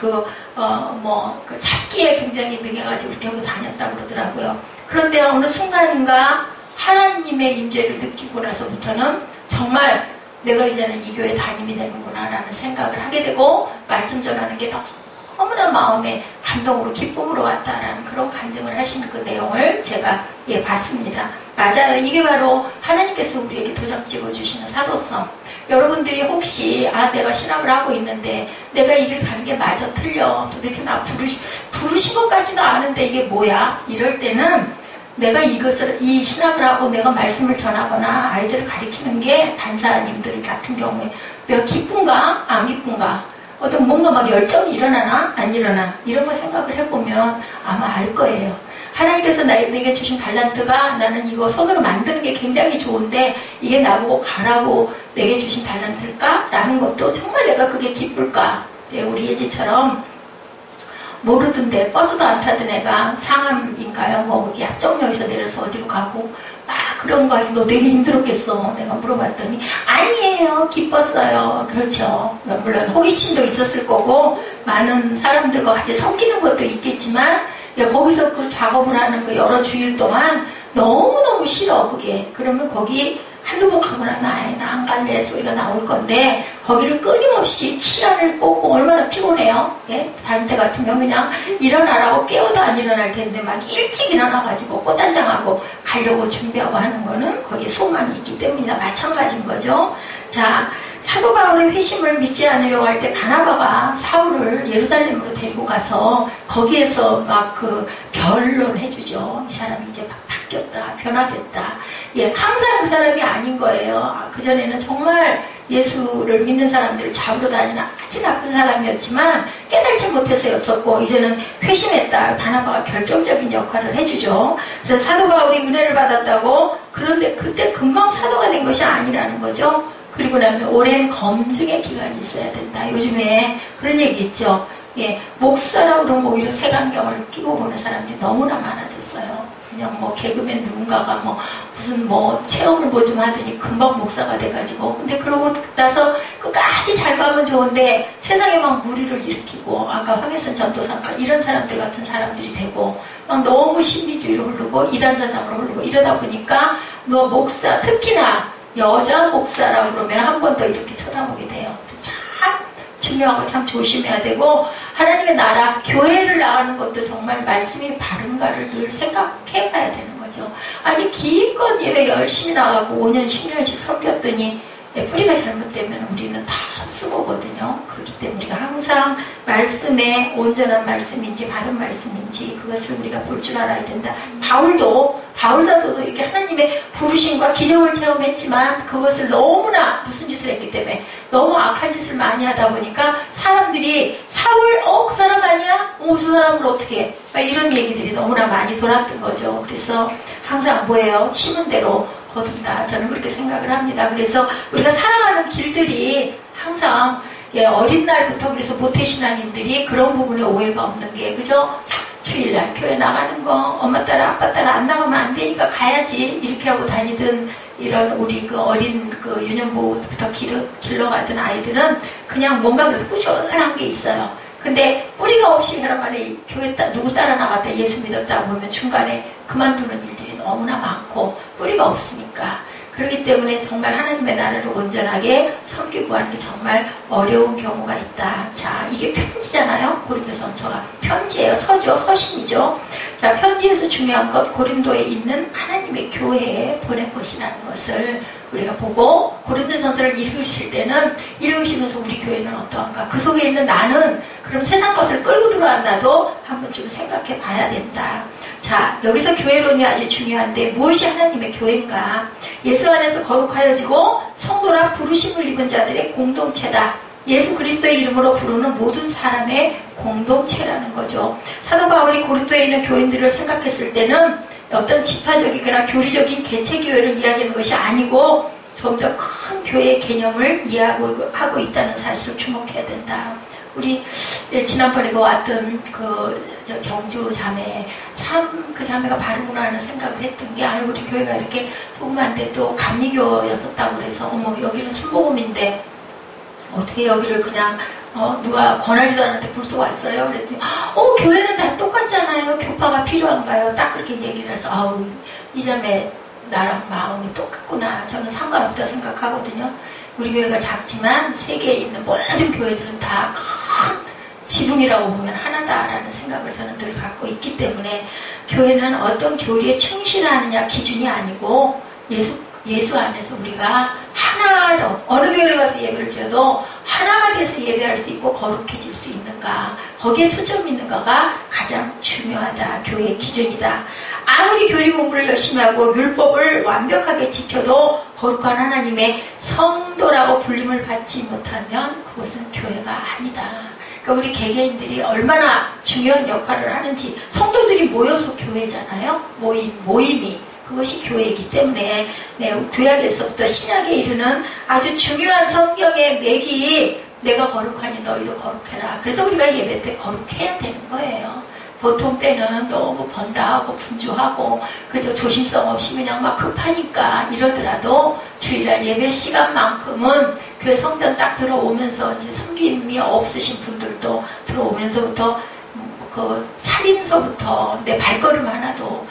그 찾기에 굉장히 능해가지고 그렇게 하고 다녔다고 그러더라고요. 그런데 어느 순간인가 하나님의 임재를 느끼고 나서부터는 정말 내가 이제는 이 교회 담임이 되는구나 라는 생각을 하게 되고 말씀 전하는 게 너무나 마음에 감동으로 기쁨으로 왔다라는 그런 간증을 하시는 그 내용을 제가 봤습니다. 맞아요. 이게 바로 하나님께서 우리에게 도장 찍어주시는 사도성. 여러분들이 혹시 내가 신학을 하고 있는데 내가 이 길 가는 게 맞아 틀려 도대체 나 부르신 것 같지도 않은데 이게 뭐야 이럴 때는 내가 이 신학을 하고 내가 말씀을 전하거나 아이들을 가르치는 게 단사님들 같은 경우에 내가 기쁜가 안 기쁜가 어떤 뭔가 막 열정이 일어나나 안 일어나 이런 거 생각을 해보면 아마 알 거예요. 하나님께서 내게 주신 달란트가 나는 이거 손으로 만드는 게 굉장히 좋은데 이게 나보고 가라고 내게 주신 달란트일까? 라는 것도 정말 내가 그게 기쁠까? 우리 예지처럼 모르던데 버스도 안 타던 애가 상암인가요? 거기 합정역에서 내려서 어디로 가고 그런 거 하기 너 되게 힘들었겠어. 내가 물어봤더니 아니에요. 기뻤어요. 그렇죠. 물론 호기심도 있었을 거고 많은 사람들과 같이 섞이는 것도 있겠지만 거기서 그 작업을 하는 그 여러 주일 동안 너무너무 싫어 그게. 그러면 거기 한두 번 가고 나면 나 안 갈래 소리가 나올 건데 거기를 끊임없이 시간을 꽂고 얼마나 피곤해요. 다른 때 같으면 그냥 일어나라고 깨워도 안 일어날 텐데 막 일찍 일어나가지고 꽃단장하고 가려고 준비하고 하는 거는 거기에 소망이 있기 때문이나 마찬가지인 거죠. 자, 사도 바울의 회심을 믿지 않으려고 할 때 바나바가 사울을 예루살렘으로 데리고 가서 거기에서 막 그 변론해주죠. 이 사람이 이제 바뀌었다, 변화됐다. 항상 그 사람이 아닌 거예요. 그전에는 정말 예수를 믿는 사람들을 잡으러 다니는 아주 나쁜 사람이었지만 깨달지 못해서였었고 이제는 회심했다. 바나바가 결정적인 역할을 해주죠. 그래서 사도 바울이 은혜를 받았다고 그런데 그때 금방 사도가 된 것이 아니라는 거죠. 그리고 나면 오랜 검증의 기간이 있어야 된다. 요즘에 그런 얘기 있죠. 목사라고 그러면 오히려 색안경을 끼고 보는 사람들이 너무나 많아졌어요. 그냥 개그맨 누군가가 무슨 체험을 좀 하더니 금방 목사가 돼가지고. 근데 그러고 나서 끝까지 잘 가면 좋은데 세상에 막 무리를 일으키고 아까 황혜선 전도사가 이런 사람들 같은 사람들이 되고 막 너무 신비주의로 흐르고 이단사상으로 흐르고 이러다 보니까 목사 특히나 여자 목사라고 그러면 한 번 더 이렇게 쳐다보게 돼요. 참 중요하고 참 조심해야 되고, 하나님의 나라, 교회를 나가는 것도 정말 말씀이 바른가를 늘 생각해 봐야 되는 거죠. 아니, 기껏 예배 열심히 나가고 5년, 10년씩 섬겼더니 뿌리가 잘못되면 우리는 다 쓰고거든요. 그렇기 때문에 우리가 항상 말씀에 온전한 말씀인지 바른 말씀인지 그것을 우리가 볼 줄 알아야 된다. 바울 사도도 이렇게 하나님의 부르심과 기적을 체험했지만 그것을 너무나 무슨 짓을 했기 때문에 너무 악한 짓을 많이 하다 보니까 사람들이 사울, 그 사람 아니야? 저 사람을 어떻게 해? 막 이런 얘기들이 너무나 많이 돌았던 거죠. 그래서 항상 뭐예요? 심은 대로 거둔다. 저는 그렇게 생각을 합니다. 그래서 우리가 살아가는 길들이 항상 어린 날부터 그래서 모태신앙인들이 그런 부분에 오해가 없는 게 그죠? 주일날 교회 나가는 거 엄마 따라 아빠 따라 안 나가면 안 되니까 가야지 이렇게 하고 다니던 이런 우리 그 어린 그 유년부부터 길러가던 아이들은 그냥 뭔가 그래서 꾸준한 게 있어요. 근데 뿌리가 없이 그런 말에 교회 누구 따라 나갔다 예수 믿었다 보면 중간에 그만두는 일들이 너무나 많고 뿌리가 없으니까. 그렇기 때문에 정말 하나님의 나라를 온전하게 섬기고 하는 게 정말 어려운 경우가 있다. 자, 이게 편지잖아요. 고린도전서가 편지예요. 서죠. 서신이죠. 자, 편지에서 중요한 것 고린도에 있는 하나님의 교회에 보낸 것이라는 것을 우리가 보고 고린도전서를 읽으실 때는 읽으시면서 우리 교회는 어떠한가? 그 속에 있는 나는 그럼 세상 것을 끌고 들어왔나도 한번 좀 생각해 봐야 된다. 자, 여기서 교회론이 아주 중요한데 무엇이 하나님의 교회인가? 예수 안에서 거룩하여지고 성도라 부르심을 입은 자들의 공동체다. 예수 그리스도의 이름으로 부르는 모든 사람의 공동체라는 거죠. 사도 바울이 고린도에 있는 교인들을 생각했을 때는 어떤 지파적이거나 교리적인 개체교회를 이야기하는 것이 아니고 좀 더 큰 교회의 개념을 이해하고 있다는 사실을 주목해야 된다. 우리 지난번에 왔던 저 경주 자매 참 그 자매가 바르구나 하는 생각을 했던 게 우리 교회가 이렇게 조그만데도 감리교였었다고 그래서 여기는 순복음인데 어떻게 여기를 그냥 누가 권하지도 않는데 불쏘 왔어요. 그랬더니 교회는 다 똑같잖아요. 교파가 필요한가요? 딱 그렇게 얘기를 해서 이 자매 나랑 마음이 똑같구나. 저는 상관없다 생각하거든요. 우리 교회가 작지만 세계에 있는 모든 교회들은 다 큰 지붕이라고 보면 하나다라는 생각을 저는 늘 갖고 있기 때문에 교회는 어떤 교리에 충실하느냐 기준이 아니고 예수 안에서 우리가 하나로 어느 교회를 가서 예배를 드려도 하나가 돼서 예배할 수 있고 거룩해질 수 있는가 거기에 초점이 있는가가 가장 중요하다. 교회의 기준이다. 아무리 교리 공부를 열심히 하고 율법을 완벽하게 지켜도 거룩한 하나님의 성도라고 불림을 받지 못하면 그것은 교회가 아니다. 그러니까 우리 개개인들이 얼마나 중요한 역할을 하는지 성도들이 모여서 교회잖아요. 모임이 그것이 교회이기 때문에 구약에서부터 신약에 이르는 아주 중요한 성경의 맥이 내가 거룩하니 너희도 거룩해라. 그래서 우리가 예배 때 거룩해야 되는 거예요. 보통 때는 너무 번다하고 분주하고 그저 조심성 없이 그냥 막 급하니까 이러더라도 주일날 예배 시간만큼은 교회 성전 딱 들어오면서 이제 섬김이 없으신 분들도 들어오면서부터 그 차림서부터 내 발걸음 하나도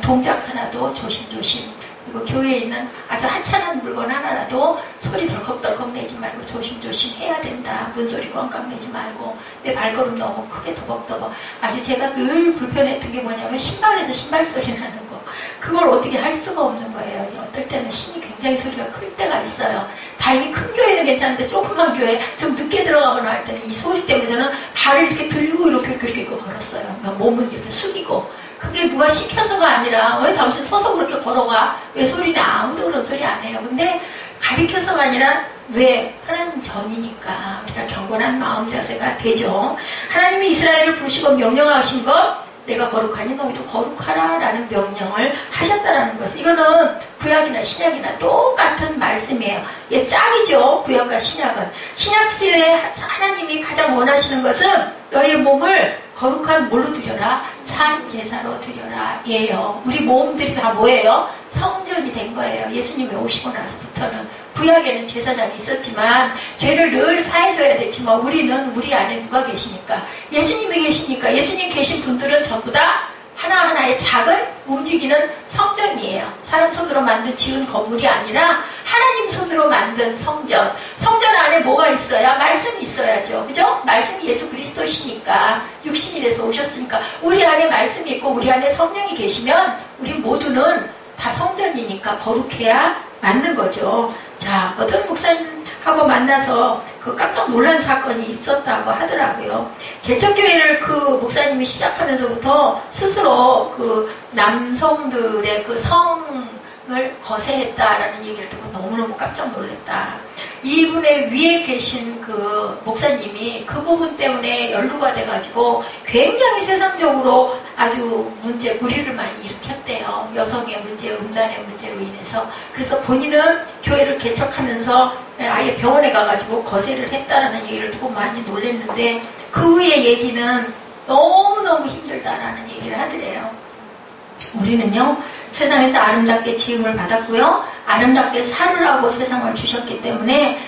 동작 하나도 조심조심 그리고 교회에 있는 아주 하찮은 물건 하나라도 소리 덜컥덜컥 내지 말고 조심조심 해야 된다. 문소리 꽝꽝 내지 말고 내 발걸음 너무 크게 더벅더벅. 아주 제가 늘 불편했던 게 뭐냐면 신발에서 신발 소리 나는 거. 그걸 어떻게 할 수가 없는 거예요. 어떨 때는 신이 굉장히 소리가 클 때가 있어요. 다행히 큰 교회는 괜찮은데 조그만 교회 좀 늦게 들어가거나 할 때는 이 소리 때문에 저는 발을 이렇게 들고 이렇게 걸었어요. 몸을 이렇게 숙이고. 그게 누가 시켜서가 아니라 왜 당신 서서 그렇게 걸어가? 왜 소리냐? 아무도 그런 소리 안 해요. 근데 가리켜서가 아니라 왜? 하나님 전이니까 우리가 경건한 마음 자세가 되죠. 하나님이 이스라엘을 부르시고 명령하신 것 내가 거룩하니 너희도 거룩하라 라는 명령을 하셨다라는 것. 이거는 구약이나 신약이나 똑같은 말씀이에요. 이게 짝이죠. 구약과 신약은. 신약 시대에 하나님이 가장 원하시는 것은 너희의 몸을 거룩한 뭘로 드려라? 산 제사로 드려라. 예요. 우리 몸들이 다 뭐예요? 성전이 된 거예요. 예수님이 오시고 나서부터는. 구약에는 제사장이 있었지만 죄를 늘 사해줘야 됐지만 우리는 우리 안에 누가 계시니까? 예수님이 계시니까 예수님 계신 분들은 전부 다 하나하나의 작은 움직이는 성전이에요. 사람 손으로 만든 지은 건물이 아니라 하나님 손으로 만든 성전. 성전은 안에 뭐가 있어야? 말씀이 있어야죠. 그죠? 말씀이 예수 그리스도시니까, 육신이 돼서 오셨으니까, 우리 안에 말씀이 있고, 우리 안에 성령이 계시면, 우리 모두는 다 성전이니까 거룩해야 맞는 거죠. 자, 어떤 목사님하고 만나서 그 깜짝 놀란 사건이 있었다고 하더라고요. 개척교회를 그 목사님이 시작하면서부터 스스로 그 남성들의 그 성을 거세했다라는 얘기를 듣고 너무너무 깜짝 놀랐다. 이분의 위에 계신 그 목사님이 그 부분 때문에 연루가 돼가지고 굉장히 세상적으로 아주 무리를 많이 일으켰대요. 여성의 문제, 음란의 문제로 인해서. 그래서 본인은 교회를 개척하면서 아예 병원에 가가지고 거세를 했다라는 얘기를 듣고 많이 놀랐는데, 그 후의 얘기는 너무너무 힘들다라는 얘기를 하더래요. 우리는요, 세상에서 아름답게 지음을 받았고요, 아름답게 살으라고 세상을 주셨기 때문에,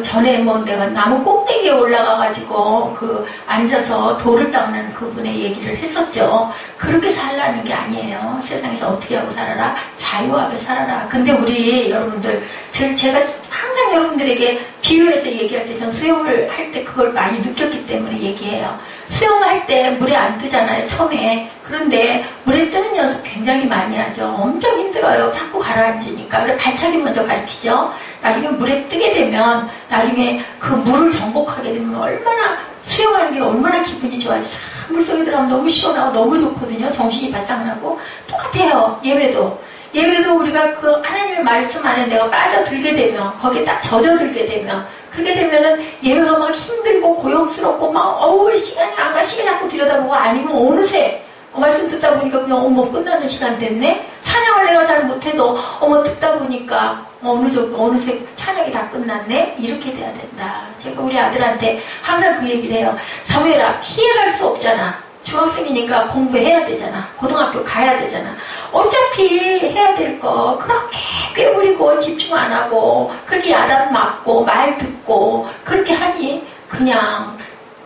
전에 내가 나무 꼭대기에 올라가가지고 앉아서 돌을 닦는 그분의 얘기를 했었죠. 그렇게 살라는 게 아니에요. 세상에서 어떻게 하고 살아라? 자유하게 살아라. 근데 우리 여러분들, 제가 항상 여러분들에게 비유해서 얘기할 때, 전 수영을 할 때 그걸 많이 느꼈기 때문에 얘기해요. 수영할 때 물에 안 뜨잖아요, 처음에. 그런데 물에 뜨는 연습 굉장히 많이 하죠. 엄청 힘들어요. 자꾸 가라앉으니까. 그래 발차기 먼저 가르치죠. 나중에 물에 뜨게 되면, 나중에 그 물을 정복하게 되면 얼마나, 수영하는 게 얼마나 기분이 좋아지. 물속에 들어가면 너무 시원하고 너무 좋거든요. 정신이 바짝 나고. 똑같아요. 예배도. 예배도 우리가 그 하나님의 말씀 안에 내가 빠져들게 되면, 거기에 딱 젖어들게 되면, 그렇게 되면은 예배가 막 힘들고 고용스럽고 막 시간이 안 가, 시간 자꾸 들여다보고, 아니면 어느새 말씀 듣다 보니까 그냥 끝나는 시간 됐네. 찬양을 내가 잘 못해도 듣다 보니까 어느새 찬양이 다 끝났네. 이렇게 돼야 된다. 제가 우리 아들한테 항상 그 얘기를 해요. 사무엘아, 피해갈 수 없잖아. 중학생이니까 공부해야 되잖아. 고등학교 가야 되잖아. 어차피 해야 될 거 그렇게 꾀부리고 집중 안 하고 그렇게 야단 맞고 말 듣고 그렇게 하니 그냥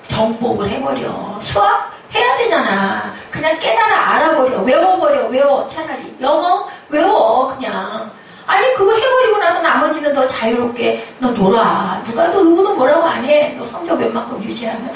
정복을 해버려. 수학 해야 되잖아. 그냥 깨달아 알아버려. 외워. 차라리 영어 외워. 그냥. 아니 그거 해버리고 나서 나머지는 더 자유롭게 너 놀아. 누구도 뭐라고 안 해. 너 성적 웬만큼 유지하면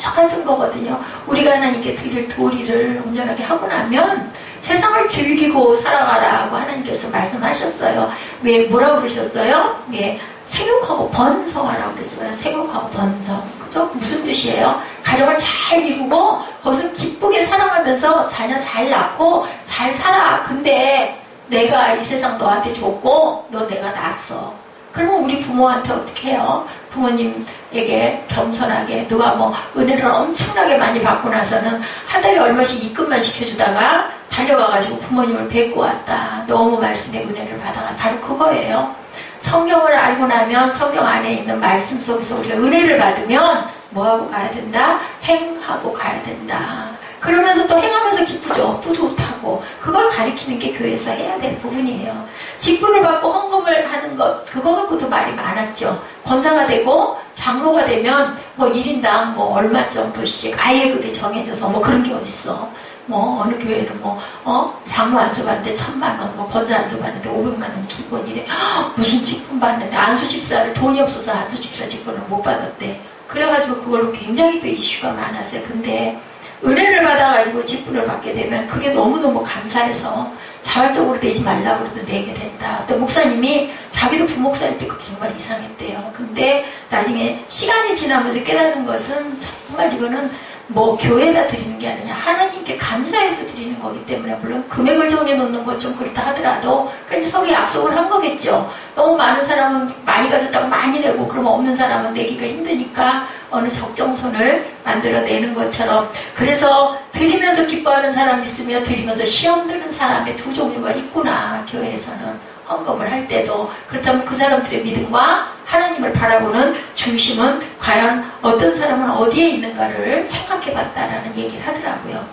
똑같은 거거든요. 우리가 하나님께 드릴 도리를 온전하게 하고 나면 세상을 즐기고 살아가라고 하나님께서 말씀하셨어요. 왜 뭐라고 그러셨어요? 예, 생육하고 번성하라고 그랬어요. 생육하고 번성. 그죠? 무슨 뜻이에요? 가정을 잘 이루고 거기서 기쁘게 살아가면서 자녀 잘 낳고 잘 살아. 근데 내가 이 세상 너한테 줬고 너 내가 낳았어. 그러면 우리 부모한테 어떻게 해요? 부모님에게 겸손하게 누가 은혜를 엄청나게 많이 받고 나서는 한 달에 얼마씩 입금만 시켜주다가 달려가가지고 부모님을 뵙고 왔다. 너무 말씀의 은혜를 받아가. 바로 그거예요. 성경을 알고 나면 성경 안에 있는 말씀 속에서 우리가 은혜를 받으면 뭐하고 가야 된다? 행하고 가야 된다. 그러면서 또 행하면서 기쁘죠. 뿌듯하고. 그걸 가리키는 게 교회에서 해야 될 부분이에요. 직분을 받고 헌금을 하는 것, 그거 갖고도 말이 많았죠. 권사가 되고 장로가 되면 1인당 얼마 정도씩 아예 그게 정해져서 그런 게 어딨어. 어느 교회는 장로 안수받는데 1,000만 원, 권사 안수받는데 500만 원 기본이래. 무슨 직분 받는데 안수집사를 돈이 없어서 안수집사 직분을 못 받았대. 그래가지고 그걸로 굉장히 또 이슈가 많았어요. 근데 은혜를 받아가지고 직분을 받게 되면 그게 너무너무 감사해서 자발적으로 내지 말라고 그래도 내게 된다. 어떤 목사님이 자기도 부목사일 때 그게 정말 이상했대요. 근데 나중에 시간이 지나면서 깨닫는 것은 정말 이거는 교회에다 드리는 게 아니냐. 하나님께 감사해서 드리는 거기 때문에, 물론 금액을 정해놓는 건 좀 그렇다 하더라도, 그래서 서로 약속을 한 거겠죠. 너무 많은 사람은 많이 가졌다고 많이 내고, 그러면 없는 사람은 내기가 힘드니까 어느 적정선을 만들어내는 것처럼. 그래서 드리면서 기뻐하는 사람이 있으며 드리면서 시험 드는 사람의 두 종류가 있구나. 교회에서는 헌금을 할 때도. 그렇다면 그 사람들의 믿음과 하나님을 바라보는 중심은 과연 어떤 사람은 어디에 있는가를 생각해 봤다라는 얘기를 하더라고요.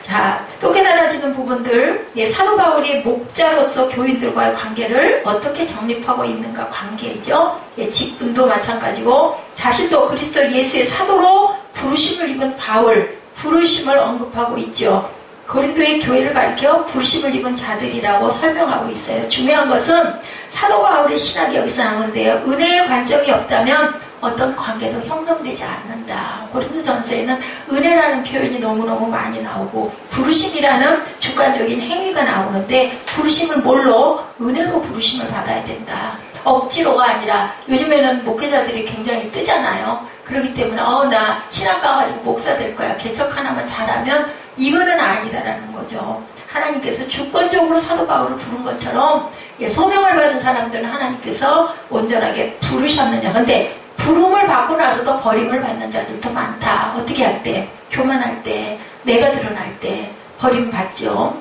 자, 또 깨달아지는 부분들, 사도 바울이 목자로서 교인들과의 관계를 어떻게 정립하고 있는가 관계이죠. 직분도 마찬가지고 자신도 그리스도 예수의 사도로 부르심을 입은 바울, 부르심을 언급하고 있죠. 고린도의 교회를 가리켜 부르심을 입은 자들이라고 설명하고 있어요. 중요한 것은 사도 바울의 신학이 여기서 나오는데요. 은혜의 관점이 없다면 어떤 관계도 형성되지 않는다. 고린도전서에는 은혜라는 표현이 너무너무 많이 나오고 부르심이라는 주관적인 행위가 나오는데 부르심을 뭘로? 은혜로 부르심을 받아야 된다. 억지로가 아니라 요즘에는 목회자들이 굉장히 뜨잖아요. 그렇기 때문에 나 신학과 가지고 목사 될 거야. 개척 하나만 잘하면 이거는 아니다라는 거죠. 하나님께서 주권적으로 사도 바울을 부른 것처럼 소명을 받은 사람들은 하나님께서 온전하게 부르셨느냐. 근데 부름을 받고 나서도 버림을 받는 자들도 많다. 어떻게 할 때? 교만할 때, 내가 드러날 때 버림받죠.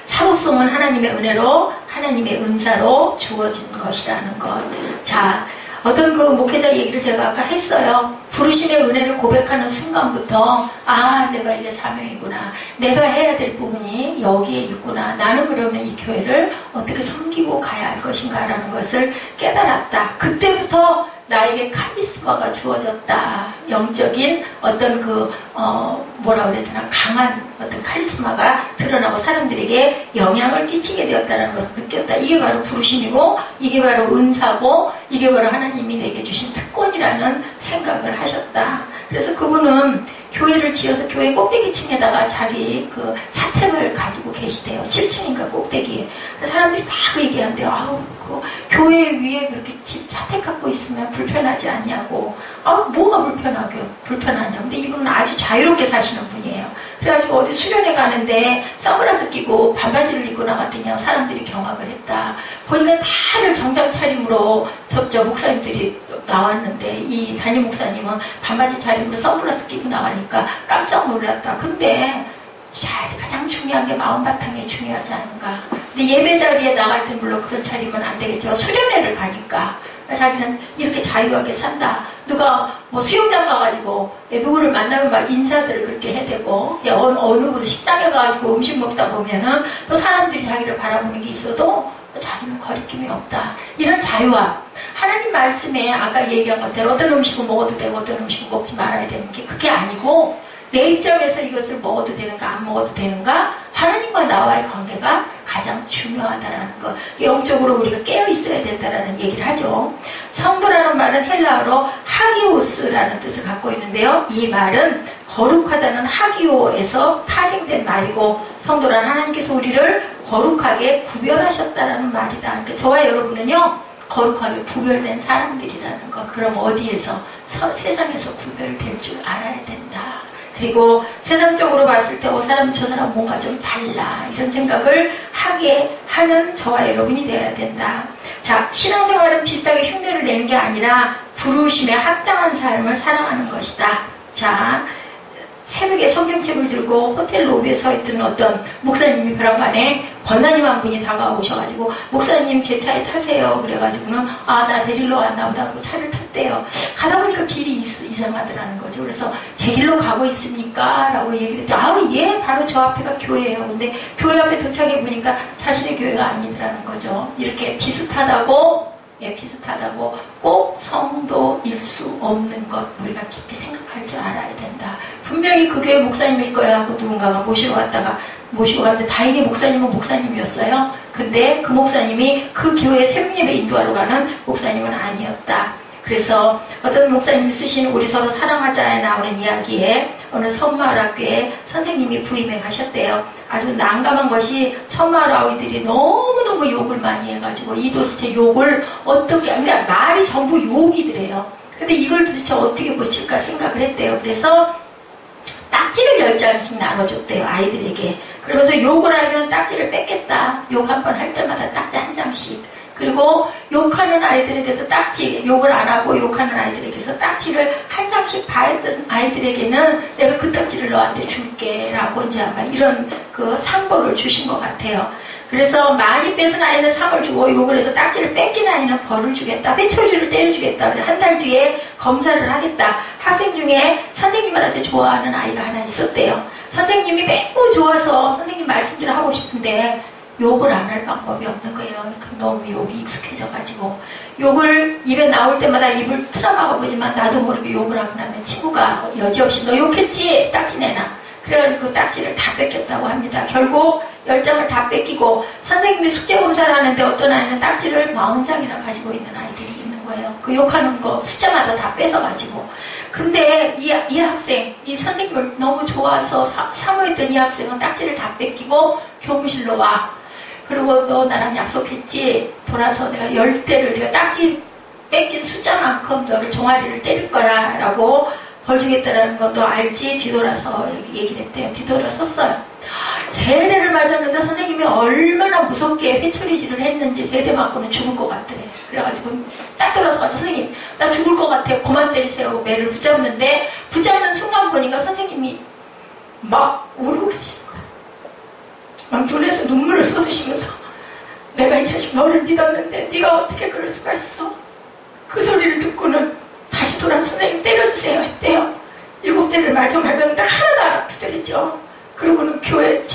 사도성은 하나님의 은혜로, 하나님의 은사로 주어진 것이라는 것. 자, 어떤 그 목회자 얘기를 제가 아까 했어요. 부르심의 은혜를 고백하는 순간부터 내가 이게 사명이구나. 내가 해야 될 부분이 여기에 있구나. 나는 그러면 이 교회를 어떻게 섬기고 가야 할 것인가 라는 것을 깨달았다. 그때부터 나에게 카리스마가 주어졌다. 영적인 어떤 뭐라 그래야 되나, 강한 어떤 카리스마가 드러나고 사람들에게 영향을 끼치게 되었다는 것을 느꼈다. 이게 바로 부르심이고, 이게 바로 은사고, 이게 바로 하나님이 내게 주신 특권이라는 생각을 하셨다. 그래서 그분은 교회를 지어서 교회 꼭대기층에다가 자기 그 사택을 가지고 계시대요. 7층인가 꼭대기에. 사람들이 다 그 얘기한대요. 그 교회 위에 그렇게 집 사택 갖고 있으면 불편하지 않냐고. 뭐가 불편하냐. 근데 이분은 아주 자유롭게 사시는 분이에요. 그래가지고 어디 수련회 가는데 선글라스 끼고 반바지를 입고 나갔더니 사람들이 경악을 했다. 보니까 다들 정장 차림으로 저 목사님들이 나왔는데 이 담임 목사님은 반바지 차림으로 선글라스 끼고 나가니까 깜짝 놀랐다. 근데 가장 중요한 게 마음바탕이 중요하지 않은가. 근데 예배 자리에 나갈 때 물론 그런 차림은 안 되겠죠. 수련회를 가니까 자기는 이렇게 자유하게 산다. 누가 수영장 가가지고 누구를 만나면 막 인사들을 그렇게 해대고, 어느 곳에 식당에 가가지고 음식 먹다 보면은 또 사람들이 자기를 바라보는 게 있어도 자기는 거리낌이 없다. 이런 자유함. 하나님 말씀에 아까 얘기한 것대로 어떤 음식은 먹어도 되고 어떤 음식은 먹지 말아야 되는 게 그게 아니고, 내 입장에서 이것을 먹어도 되는가 안 먹어도 되는가, 하나님과 나와의 관계가 가장 중요하다는 것. 영적으로 우리가 깨어 있어야 된다는 얘기를 하죠. 성도라는 말은 헬라어로 하기오스라는 뜻을 갖고 있는데요. 이 말은 거룩하다는 하기오에서 파생된 말이고, 성도란 하나님께서 우리를 거룩하게 구별하셨다는 말이다. 그러니까 저와 여러분은요, 거룩하게 구별된 사람들이라는 것. 그럼 어디에서? 세상에서 구별될 줄 알아야 된다. 그리고 세상적으로 봤을 때 사람 저 사람 뭔가 좀 달라, 이런 생각을 하게 하는 저와 여러분이 되어야 된다. 자, 신앙생활은 비슷하게 흉내를 내는 게 아니라 부르심에 합당한 삶을 살아가는 것이다. 자, 새벽에 성경책을 들고 호텔 로비에 서 있던 어떤 목사님이 벼랑간에 권사님 한 분이 다가오셔가지고, 목사님 제 차에 타세요. 그래가지고는 나 데리러 왔나 보다 하고 차를 탔대요. 가다 보니까 길이 이상하더라는 거죠. 그래서 제 길로 가고 있습니까? 라고 얘기를 했더니 예, 바로 저 앞에가 교회예요. 근데 교회 앞에 도착해 보니까 자신의 교회가 아니더라는 거죠. 이렇게 비슷하다고 꼭 성도일 수 없는 것, 우리가 깊이 생각할 줄 알아야 된다. 분명히 그 교회 목사님일 거야 하고 누군가가 모시고 갔는데 다행히 목사님은 목사님이었어요. 근데 그 목사님이 그 교회 새벽예배 인도하러 가는 목사님은 아니었다. 그래서 어떤 목사님이 쓰신 우리 서로 사랑하자에 나오는 이야기에 어느 섬마을학교에 선생님이 부임해 가셨대요. 아주 난감한 것이 섬마을 아이들이 너무너무 욕을 많이 해가지고 이 도대체 욕을 어떻게, 그러니까 말이 전부 욕이더래요. 근데 이걸 도대체 어떻게 고칠까 생각을 했대요. 그래서 딱지를 10장씩 나눠줬대요, 아이들에게. 그러면서 욕을 하면 딱지를 뺏겠다. 욕 한 번 할 때마다 딱지 한 장씩. 그리고 욕하는 아이들에게서 욕을 안 하고 욕하는 아이들에게서 딱지를 한 장씩 봐했던 아이들에게는 내가 그 딱지를 너한테 줄게 라고 이제 아마 이런 그 상보를 주신 것 같아요. 그래서 많이 뺏은 아이는 상을 주고, 욕을 해서 딱지를 뺏긴 아이는 벌을 주겠다. 회초리를 때려주겠다. 한 달 뒤에 검사를 하겠다. 학생 중에 선생님을 아주 좋아하는 아이가 하나 있었대요. 선생님이 매우 좋아서 선생님 말씀들을 하고 싶은데 욕을 안 할 방법이 없는 거예요. 너무 욕이 익숙해져가지고 욕을 입에 나올 때마다 입을 틀어막아 보지만 나도 모르게 욕을 하고 나면 친구가 여지없이 너 욕했지? 딱지 내놔. 그래가지고 그 딱지를 다 뺏겼다고 합니다. 결국 10장을 다 뺏기고 선생님이 숙제 검사를 하는데 어떤 아이는 딱지를 40장이나 가지고 있는 아이들이 있는 거예요. 그 욕하는 거 숫자마다 다 뺏어가지고. 근데 이 학생, 이 선생님을 너무 좋아서 사모했던 이 학생은 딱지를 다 뺏기고 교무실로 와. 그리고 너 나랑 약속했지? 돌아서 내가 10대를 네가 딱지 뺏긴 숫자만큼 너를 종아리를 때릴 거야 라고 벌 주겠다라는 건 너 알지? 뒤돌아서 얘기를 했대요. 뒤돌아섰어요. 세대를 맞았는데 선생님이 얼마나 무섭게 회초리질을 했는지 세대 맞고는 죽을 것 같더래. 그래가지고 딱 돌아서가지고 선생님 나 죽을 것 같아요. 그만 때리세요. 매를 붙잡는데 붙잡는 순간 보니까 선생님이 막 울고 계시는 거예요. 막 눈에서 눈물을 쏟으시면서 내가 이 자식 너를 믿었는데 네가 어떻게 그럴 수가 있어. 그 소리를 듣고는 다시 돌아서 선생님 때려주세요 했대요. 7대를 마저 맞았는데 하나도 안 아프더랬죠. 그러고는 교회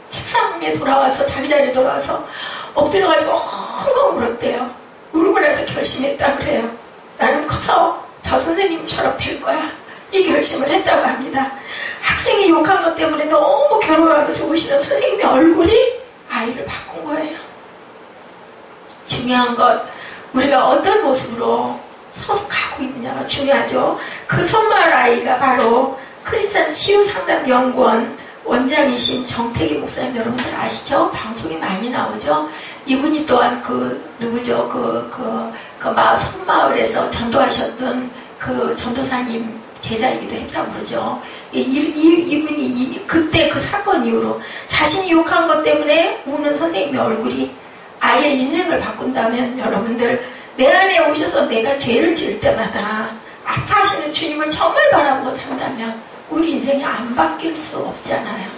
책상에 돌아와서 자기 자리에 돌아와서 엎드려가지고 엉엉 울었대요. 울고 나서 결심했다 그래요. 나는 커서 저 선생님처럼 될 거야. 이 결심을 했다고 합니다. 학생이 욕한 것 때문에 너무 괴로워하면서 오시는 선생님의 얼굴이 아이를 바꾼 거예요. 중요한 것, 우리가 어떤 모습으로 서서 가고 있느냐가 중요하죠. 그 선물 아이가 바로 크리스찬 치유상담연구원 원장이신 정태기 목사님 여러분들 아시죠? 방송이 많이 나오죠? 이분이 또한 누구죠? 섬마을에서 전도하셨던 그 전도사님 제자이기도 했다고 그러죠. 이분이 그때 그 사건 이후로 자신이 욕한 것 때문에 우는 선생님의 얼굴이 아이의 인생을 바꾼다면 여러분들 내 안에 오셔서 내가 죄를 지을 때마다 아파하시는 주님을 정말 바라보고 산다면 우리 인생이 안 바뀔 수 없잖아요.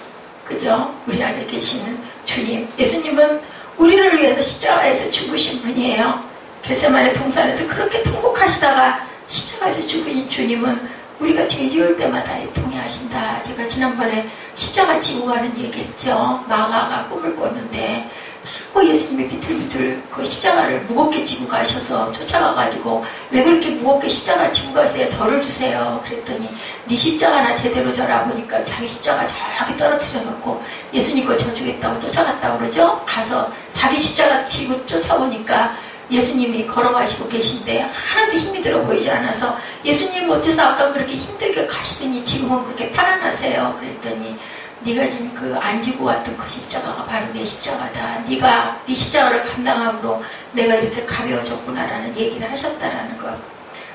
그죠? 우리 안에 계시는 주님. 예수님은 우리를 위해서 십자가에서 죽으신 분이에요. 겟세마네 동산에서 그렇게 통곡하시다가 십자가에서 죽으신 주님은 우리가 죄 지을 때마다 통해하신다. 제가 지난번에 십자가 지고 가는 얘기했죠. 마가가 꿈을 꿨는데 예수님이 비틀비틀 그 십자가를 무겁게 지고 가셔서 쫓아가가지고 왜 그렇게 무겁게 십자가 지고 가세요? 저를 주세요. 그랬더니 네 십자가나 제대로 져라 보니까 자기 십자가 저기 떨어뜨려놓고 예수님 거 져주겠다고 쫓아갔다고 그러죠. 가서 자기 십자가 지고 쫓아오니까 예수님이 걸어가시고 계신데 하나도 힘이 들어 보이지 않아서 예수님 어째서 아까 그렇게 힘들게 가시더니 지금은 그렇게 편안하세요? 그랬더니 네가 지금 안 지고 왔던 그 십자가가 바로 내 십자가다. 네가 네 십자가를 감당함으로 내가 이렇게 가벼워졌구나라는 얘기를 하셨다라는 것.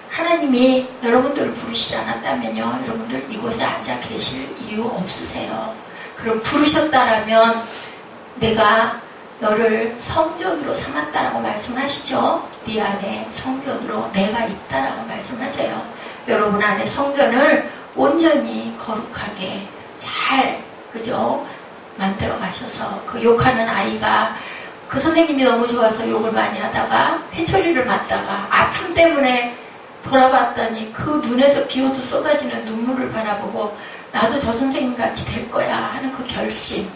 하나님이 여러분들을 부르시지 않았다면요, 여러분들 이곳에 앉아 계실 이유 없으세요. 그럼 부르셨다라면 내가 너를 성전으로 삼았다라고 말씀하시죠. 네 안에 성전으로 내가 있다라고 말씀하세요. 여러분 안에 성전을 온전히 거룩하게 잘 그죠? 만들어 가셔서 그 욕하는 아이가 그 선생님이 너무 좋아서 욕을 많이 하다가 회초리를 맞다가 아픔 때문에 돌아봤더니 그 눈에서 비오듯 쏟아지는 눈물을 바라보고 나도 저 선생님 같이 될 거야 하는 그 결심.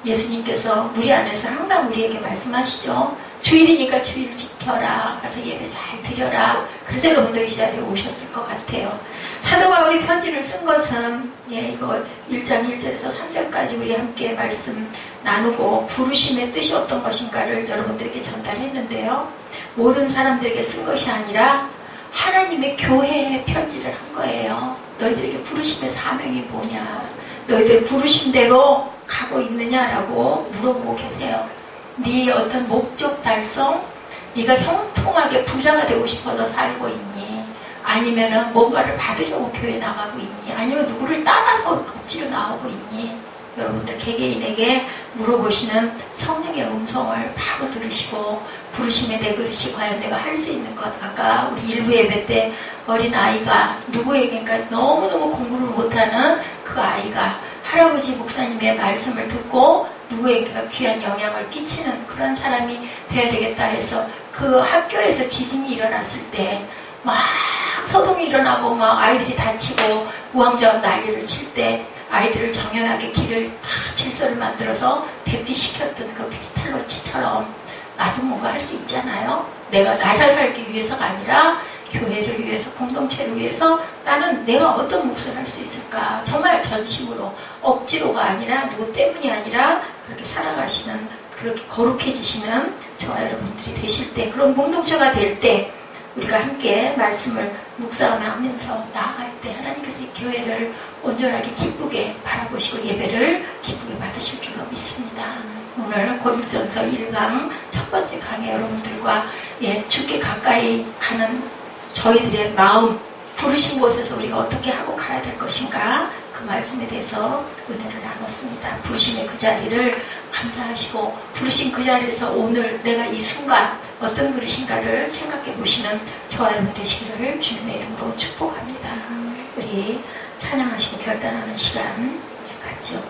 예수님께서 우리 안에서 항상 우리에게 말씀하시죠. 주일이니까 주일 지켜라. 가서 예배 잘 드려라. 그래서 여러분들 이 자리에 오셨을 것 같아요. 사도 바울이 편지를 쓴 것은 이거 1장 1절에서 3절까지 우리 함께 말씀 나누고 부르심의 뜻이 어떤 것인가를 여러분들에게 전달했는데요. 모든 사람들에게 쓴 것이 아니라 하나님의 교회에 편지를 한 거예요. 너희들에게 부르심의 사명이 뭐냐? 너희들 부르심대로 가고 있느냐라고 물어보고 계세요. 네 어떤 목적 달성? 네가 형통하게 부자가 되고 싶어서 살고 있니? 아니면은 뭔가를 받으려고 교회 나가고 있니? 아니면 누구를 따라서 억지로 나오고 있니? 여러분들 개개인에게 물어보시는 성령의 음성을 바로 들으시고 부르심의 내 그릇이 과연 내가 할 수 있는 것. 아까 우리 일부 예배 때 어린 아이가 누구에게인가 너무너무 공부를 못하는 그 아이가 할아버지 목사님의 말씀을 듣고 누구에게가 귀한 영향을 끼치는 그런 사람이 되어야 되겠다 해서 그 학교에서 지진이 일어났을 때 막 소동이 일어나고 막 아이들이 다치고 우왕좌왕 난리를 칠 때 아이들을 정연하게 길을 다 질서를 만들어서 대피시켰던 그 피스탈로치처럼 나도 뭔가 할 수 있잖아요. 내가 나 잘 살기 위해서가 아니라 교회를 위해서, 공동체를 위해서 나는 내가 어떤 몫을 할 수 있을까? 정말 전심으로 억지로가 아니라 누구 때문이 아니라 그렇게 살아가시는, 그렇게 거룩해지시는 저와 여러분들이 되실 때, 그런 공동체가 될 때 우리가 함께 말씀을 묵상하면서 나아갈 때 하나님께서 이 교회를 온전하게 기쁘게 바라보시고 예배를 기쁘게 받으실 줄로 믿습니다. 오늘 고린도전서 1강 첫 번째 강의 여러분들과 주께 가까이 가는 저희들의 마음, 부르신 곳에서 우리가 어떻게 하고 가야 될 것인가, 그 말씀에 대해서 은혜를 나눴습니다. 부르심의 그 자리를 감사하시고 부르신 그 자리에서 오늘 내가 이 순간 어떤 그릇인가를 생각해 보시는 저와 여러분 되시기를 주님의 이름으로 축복합니다. 우리 찬양하시고 결단하는 시간 갖죠.